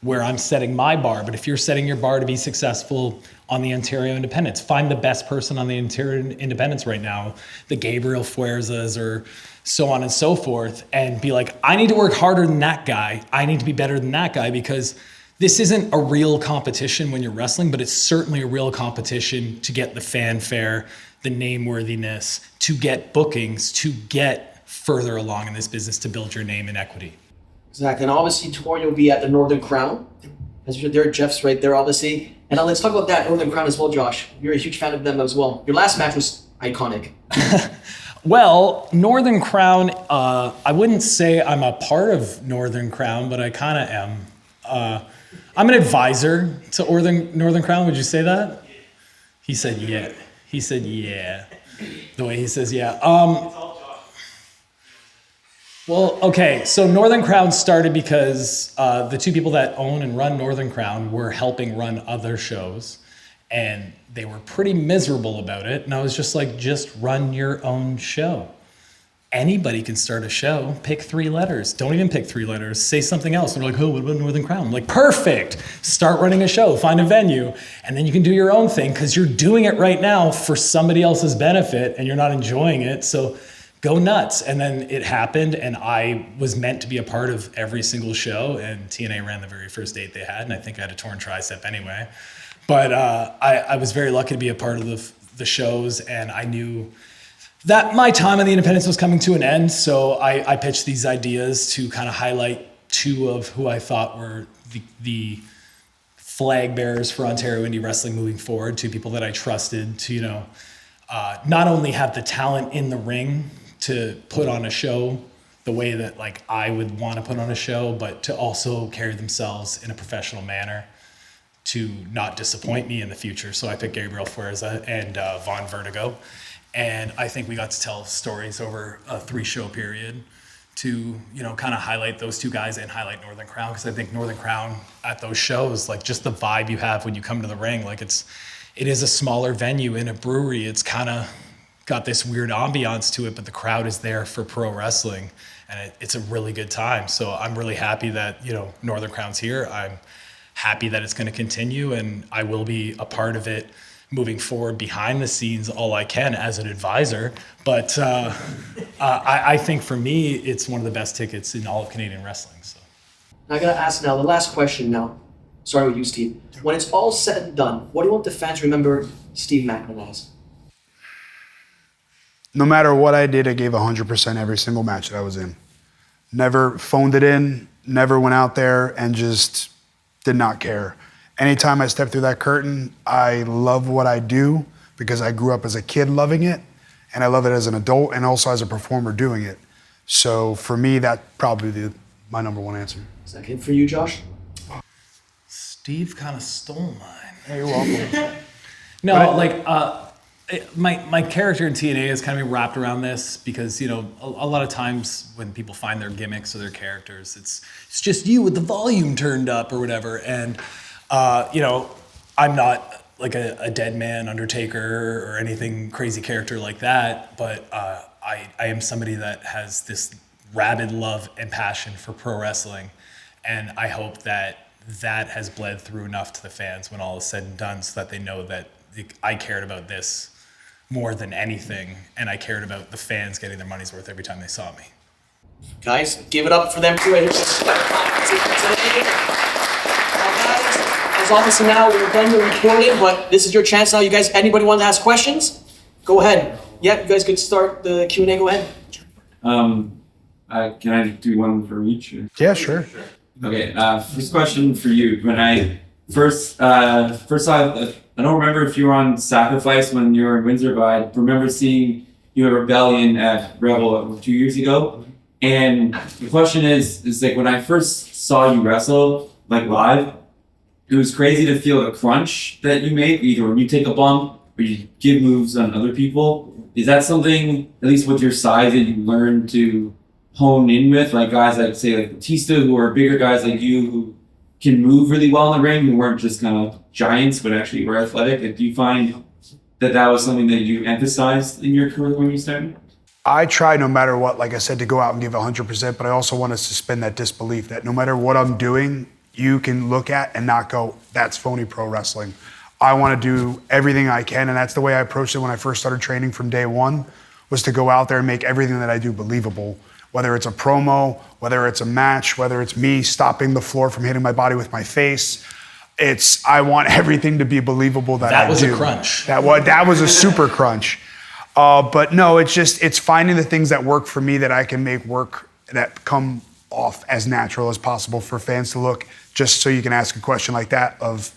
where I'm setting my bar. But if you're setting your bar to be successful on the Ontario Independents, find the best person on the Ontario Independents right now, the Gabriel Fuerzas or so on and so forth, and be like, I need to work harder than that guy. I need to be better than that guy, because this isn't a real competition when you're wrestling, but it's certainly a real competition to get the fanfare, the name-worthiness, to get bookings, to get further along in this business, to build your name and equity. Exactly, and obviously tomorrow you'll be at the Northern Crown. As you're there, Jeff's right there, obviously. And now let's talk about that Northern Crown as well, Josh. You're a huge fan of them as well. Your last match was iconic. Well, Northern Crown, I wouldn't say I'm a part of Northern Crown, but I kind of am. I'm an advisor to Northern Crown. Would you say that? He said, yeah. He said, yeah. The way he says, yeah. Well, okay. So Northern Crown started because the two people that own and run Northern Crown were helping run other shows. And they were pretty miserable about it. And I was just like, just run your own show. Anybody can start a show. Pick 3 letters. Don't even pick 3 letters. Say something else. And they're like, oh, what about Northern Crown? I'm like, perfect. Start running a show. Find a venue. And then you can do your own thing because you're doing it right now for somebody else's benefit and you're not enjoying it. So go nuts. And then it happened. And I was meant to be a part of every single show. And TNA ran the very first date they had. And I think I had a torn tricep anyway. But I was very lucky to be a part of the shows. And I knew that my time on the Independents was coming to an end, so I pitched these ideas to kind of highlight 2 of who I thought were the flag bearers for Ontario indie wrestling moving forward, 2 people that I trusted to, not only have the talent in the ring to put on a show the way that like I would want to put on a show, but to also carry themselves in a professional manner to not disappoint me in the future. So I picked Gabriel Fuerza and Von Vertigo. And I think we got to tell stories over a 3-show period to, kind of highlight those 2 guys and highlight Northern Crown. Because I think Northern Crown at those shows, like just the vibe you have when you come to the ring, like it is a smaller venue in a brewery. It's kind of got this weird ambiance to it, but the crowd is there for pro wrestling. And it's a really good time. So I'm really happy that, Northern Crown's here. I'm happy that it's going to continue and I will be a part of it moving forward behind the scenes all I can as an advisor. But I think for me, it's one of the best tickets in all of Canadian wrestling. So I gotta ask now, the last question now. Starting with you, Steve. When it's all said and done, what do you want the fans to remember Steve Maclin as? No matter what I did, I gave 100% every single match that I was in. Never phoned it in, never went out there and just did not care. Anytime I step through that curtain, I love what I do because I grew up as a kid loving it, and I love it as an adult and also as a performer doing it. So for me, that's probably my number 1 answer. Second for you, Josh? Steve kind of stole mine. Hey, you're welcome. No, my character in TNA is kind of wrapped around this because, a lot of times when people find their gimmicks or their characters, it's just you with the volume turned up or whatever. And I'm not like a dead man Undertaker or anything crazy character like that, but I am somebody that has this rabid love and passion for pro wrestling. And I hope that has bled through enough to the fans when all is said and done so that they know that I cared about this more than anything. And I cared about the fans getting their money's worth every time they saw me. Guys, give it up for them too. As obviously now we're done the recording, but this is your chance now. You guys, anybody want to ask questions? Go ahead. Yeah, you guys could start the Q&A. Go ahead. Can I do one for each? Yeah, sure. Okay. First question for you. When I first saw, I don't remember if you were on Sacrifice when you were in Windsor, but I remember seeing you at Rebellion at Rebel 2 years ago. And the question is like when I first saw you wrestle like live, it was crazy to feel the crunch that you make, either when you take a bump or you give moves on other people. Is that something, at least with your size, that you learn to hone in with? Like guys like, say, like Batista, who are bigger guys like you, who can move really well in the ring, who weren't just kind of giants, but actually were athletic. And do you find that was something that you emphasized in your career when you started? I try no matter what, like I said, to go out and give 100%, but I also want to suspend that disbelief that no matter what I'm doing, you can look at and not go, that's phony pro wrestling. I want to do everything I can, and that's the way I approached it when I first started training from day one, was to go out there and make everything that I do believable. Whether it's a promo, whether it's a match, whether it's me stopping the floor from hitting my body with my face, I want everything to be believable that I do. That was a crunch. That was a super crunch. But no, it's finding the things that work for me that I can make work that come off as natural as possible for fans to look, just so you can ask a question like that of,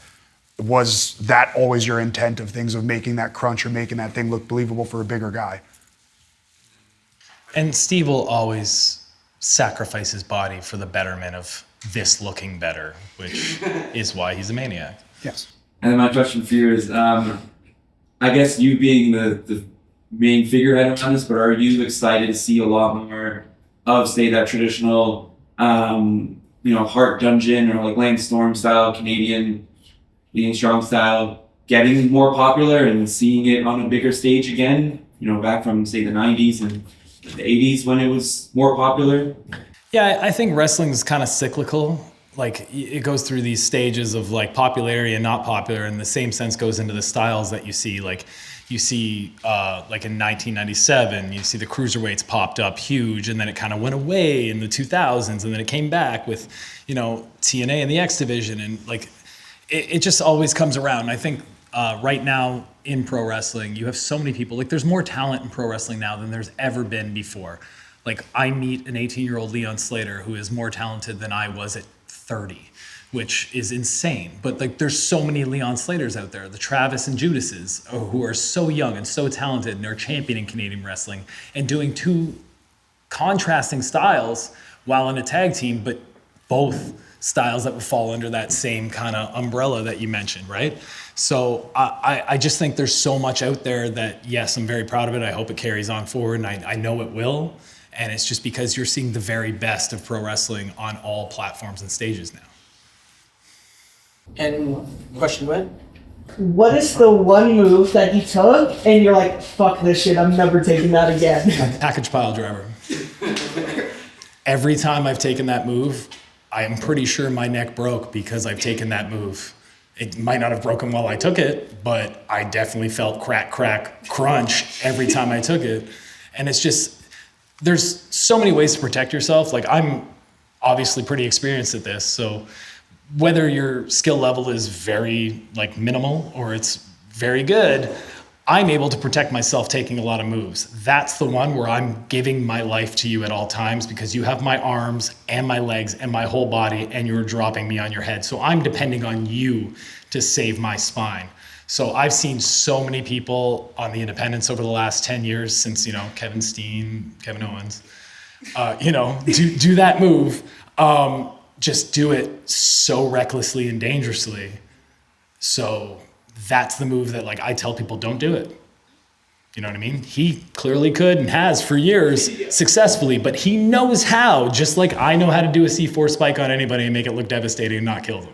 was that always your intent of things, of making that crunch or making that thing look believable for a bigger guy? And Steve will always sacrifice his body for the betterment of this looking better, which is why he's a maniac. Yes. And then my question for you is, I guess you being the main figurehead on this, but are you excited to see a lot more of, say, that traditional, Heart Dungeon or like Lane Storm style, Canadian strong style getting more popular and seeing it on a bigger stage again, back from, say, the 90s and the 80s when it was more popular? Yeah, I think wrestling is kind of cyclical. Like it goes through these stages of like popularity and not popular, and the same sense goes into the styles that you see. Like you see, like in 1997, you see the cruiserweights popped up huge, and then it kind of went away in the 2000s, and then it came back with, TNA and the X Division, and like it just always comes around. And I think right now in pro wrestling, you have so many people. Like there's more talent in pro wrestling now than there's ever been before. Like I meet an 18-year-old Leon Slater who is more talented than I was at 30, which is insane. But like there's so many Leon Slaters out there, the Travis and Judases, who are so young and so talented and are championing Canadian wrestling and doing two contrasting styles while in a tag team, but both styles that would fall under that same kind of umbrella that you mentioned, right? So I just think there's so much out there that, yes, I'm very proud of it. I hope it carries on forward, and I know it will. And it's just because you're seeing the very best of pro wrestling on all platforms and stages now. And question, Gwen? What is the one move that you took and you're like, fuck this shit, I'm never taking that again? Package pile driver. Every time I've taken that move, I am pretty sure my neck broke because I've taken that move. It might not have broken while I took it, but I definitely felt crack, crack, crunch every time I took it. And it's just, there's so many ways to protect yourself. Like I'm obviously pretty experienced at this. So whether your skill level is very like minimal or it's very good, I'm able to protect myself taking a lot of moves. That's the one where I'm giving my life to you at all times because you have my arms and my legs and my whole body and you're dropping me on your head. So I'm depending on you to save my spine. So I've seen so many people on the independents over the last 10 years since, Kevin Steen, Kevin Owens, do that move. Just do it so recklessly and dangerously. So that's the move that like I tell people don't do it. You know what I mean? He clearly could and has for years successfully, but he knows how, just like I know how to do a C4 spike on anybody and make it look devastating and not kill them.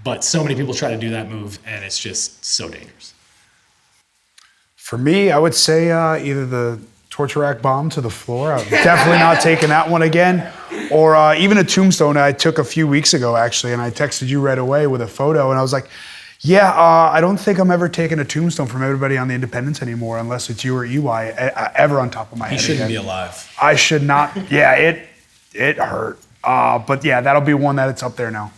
But so many people try to do that move and it's just so dangerous. For me, I would say either the torture rack bomb to the floor. I'm definitely not taking that one again. Or even a tombstone I took a few weeks ago, actually, and I texted you right away with a photo, and I was like, yeah, I don't think I'm ever taking a tombstone from everybody on the independents anymore unless it's you or EY ever on top of my head. He shouldn't again. be alive. I should not. Yeah, it hurt. But yeah, that'll be one that it's up there now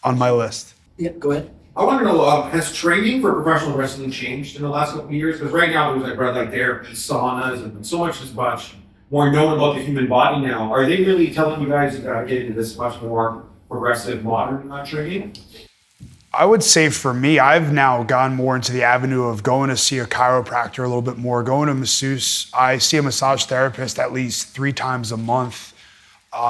on my list. Yeah, go ahead. I want to know, has training for professional wrestling changed in the last couple of years? Because right now there's like red light therapy, saunas, and so much more known about the human body now. Are they really telling you guys to get into this much more progressive modern training? I would say for me, I've now gone more into the avenue of going to see a chiropractor a little bit more, going to masseuse. I see a massage therapist at least 3 times a month,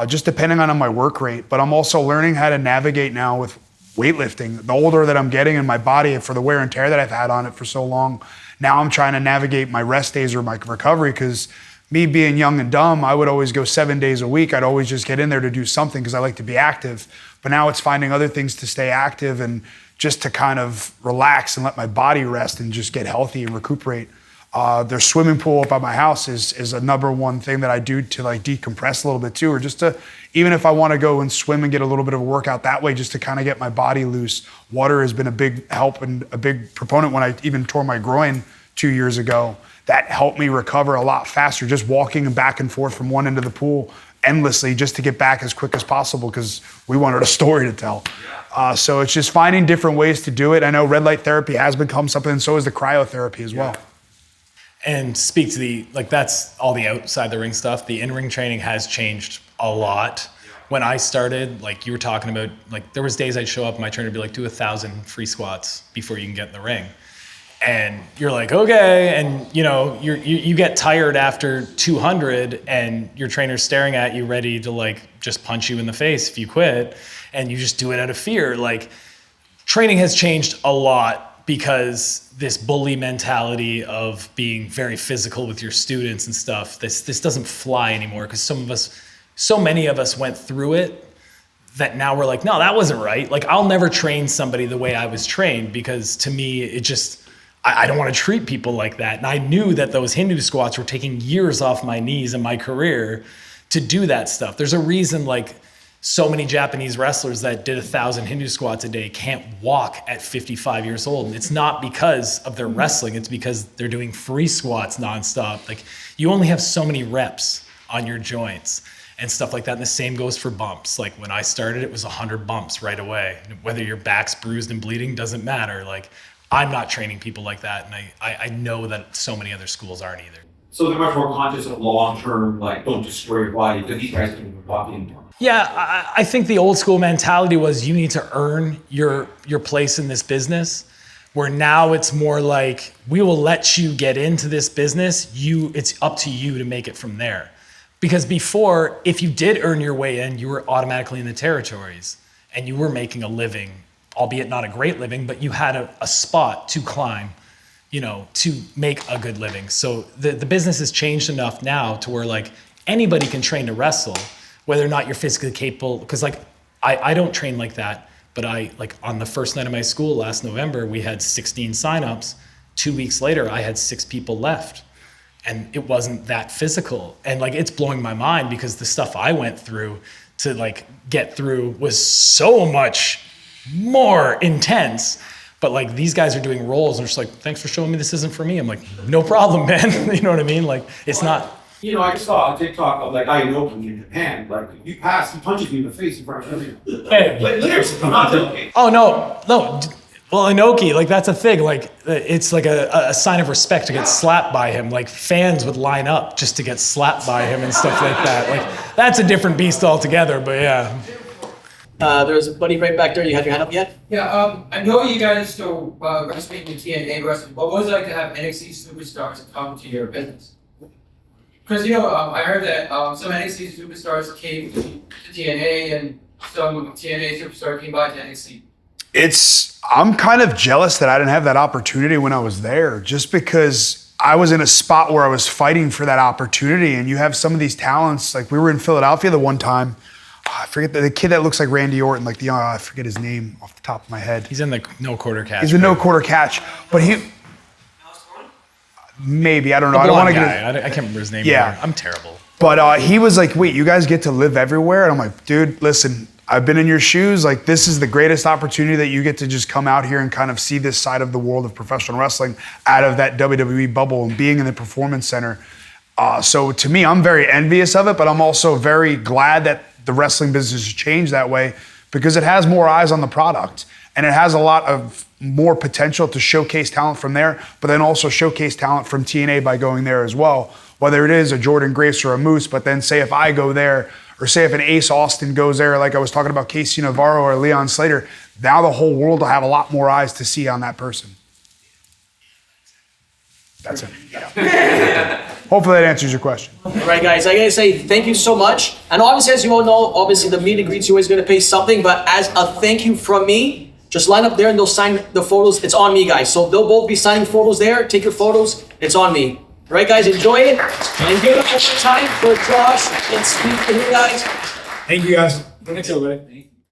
just depending on my work rate. But I'm also learning how to navigate now with weightlifting. The older that I'm getting in my body for the wear and tear that I've had on it for so long, now I'm trying to navigate my rest days or my recovery, because me being young and dumb, I would always go 7 days a week. I'd always just get in there to do something because I like to be active. But now it's finding other things to stay active and just to kind of relax and let my body rest and just get healthy and recuperate. Their swimming pool up at my house is a number one thing that I do to like decompress a little bit too, or just to, even if I want to go and swim and get a little bit of a workout that way, just to kind of get my body loose. Water has been a big help and a big proponent. When I even tore my groin 2 years ago, that helped me recover a lot faster, just walking back and forth from one end of the pool endlessly just to get back as quick as possible, because we wanted a story to tell. So it's just finding different ways to do it. I know red light therapy has become something, and so is the cryotherapy as well. And speak to the, like, that's all the outside the ring stuff. The in-ring training has changed a lot. When I started, like you were talking about, like there was days I'd show up and my trainer would be like, do 1,000 free squats before you can get in the ring. And you're like, okay. And you get tired after 200 and your trainer's staring at you ready to like just punch you in the face if you quit, and you just do it out of fear. Like, training has changed a lot because this bully mentality of being very physical with your students and stuff, this doesn't fly anymore, because so many of us went through it that now we're like, no, that wasn't right. Like, I'll never train somebody the way I was trained, because to me, it just, I don't want to treat people like that. And I knew that those Hindu squats were taking years off my knees in my career to do that stuff. There's a reason, like, so many Japanese wrestlers that did 1,000 Hindu squats a day can't walk at 55 years old. And it's not because of their wrestling, it's because they're doing free squats nonstop. Like, you only have so many reps on your joints and stuff like that. And the same goes for bumps. Like, when I started, it was 100 bumps right away. Whether your back's bruised and bleeding doesn't matter. Like, I'm not training people like that. And I know that so many other schools aren't either. So they're much more conscious of long-term, like, don't destroy your body, because these guys can walk in. Yeah, I think the old school mentality was you need to earn your place in this business, where now it's more like, we will let you get into this business. It's up to you to make it from there. Because before, if you did earn your way in, you were automatically in the territories and you were making a living, albeit not a great living, but you had a spot to climb, to make a good living. So the business has changed enough now to where, like, anybody can train to wrestle, whether or not you're physically capable. Because, like, I don't train like that, but on the first night of my school last November, we had 16 signups. 2 weeks later, I had 6 people left. And it wasn't that physical. And, like, it's blowing my mind, because the stuff I went through to, like, get through was so much more intense. But, like, these guys are doing rolls and they're just like, thanks for showing me this isn't for me. I'm like, no problem, man. You know what I mean? Like, it's not. I saw a TikTok of, like, Inoki in Japan. Like, he punches me in the face in front of everyone. Hey. Like, literally, I'm not joking. Oh, no. Well, Inoki, like, that's a thing. Like, it's like a sign of respect to get slapped by him. Like, fans would line up just to get slapped by him and stuff like that. Like, that's a different beast altogether, but yeah. There's a buddy right back there. You have your hand up yet? Yeah, I know you guys still wrestling in TNA wrestling. What was it like to have NXT superstars come to your business? Because, I heard that some NXT superstars came to TNA and some TNA superstars came by to NXT. I'm kind of jealous that I didn't have that opportunity when I was there, just because I was in a spot where I was fighting for that opportunity. And you have some of these talents, like, we were in Philadelphia the one time. I forget the kid that looks like Randy Orton, like I forget his name off the top of my head. He's in the no quarter catch. He's a no quarter catch, but maybe, I don't know. I don't want to get. I can't remember his name. Yeah, either. I'm terrible. But he was like, "Wait, you guys get to live everywhere?" And I'm like, "Dude, listen, I've been in your shoes. Like, this is the greatest opportunity that you get to just come out here and kind of see this side of the world of professional wrestling out of that WWE bubble and being in the Performance Center." So to me, I'm very envious of it, but I'm also very glad that the wrestling business has changed that way, because it has more eyes on the product and it has a lot of more potential to showcase talent from there, but then also showcase talent from TNA by going there as well. Whether it is a Jordan Grace or a Moose, but then say if I go there, or say if an Ace Austin goes there, like I was talking about Casey Navarro or Leon Slater, now the whole world will have a lot more eyes to see on that person. That's it. Yeah. Hopefully that answers your question. All right, guys, I gotta say thank you so much. And obviously, as you all know, obviously the meet and greets, you always gonna pay something, but as a thank you from me, just line up there and they'll sign the photos. It's on me, guys. So they'll both be signing photos there. Take your photos. It's on me. All right, guys, enjoy it. And give it a time for Josh and Steve and you guys. Thank you, guys. Thanks, everybody.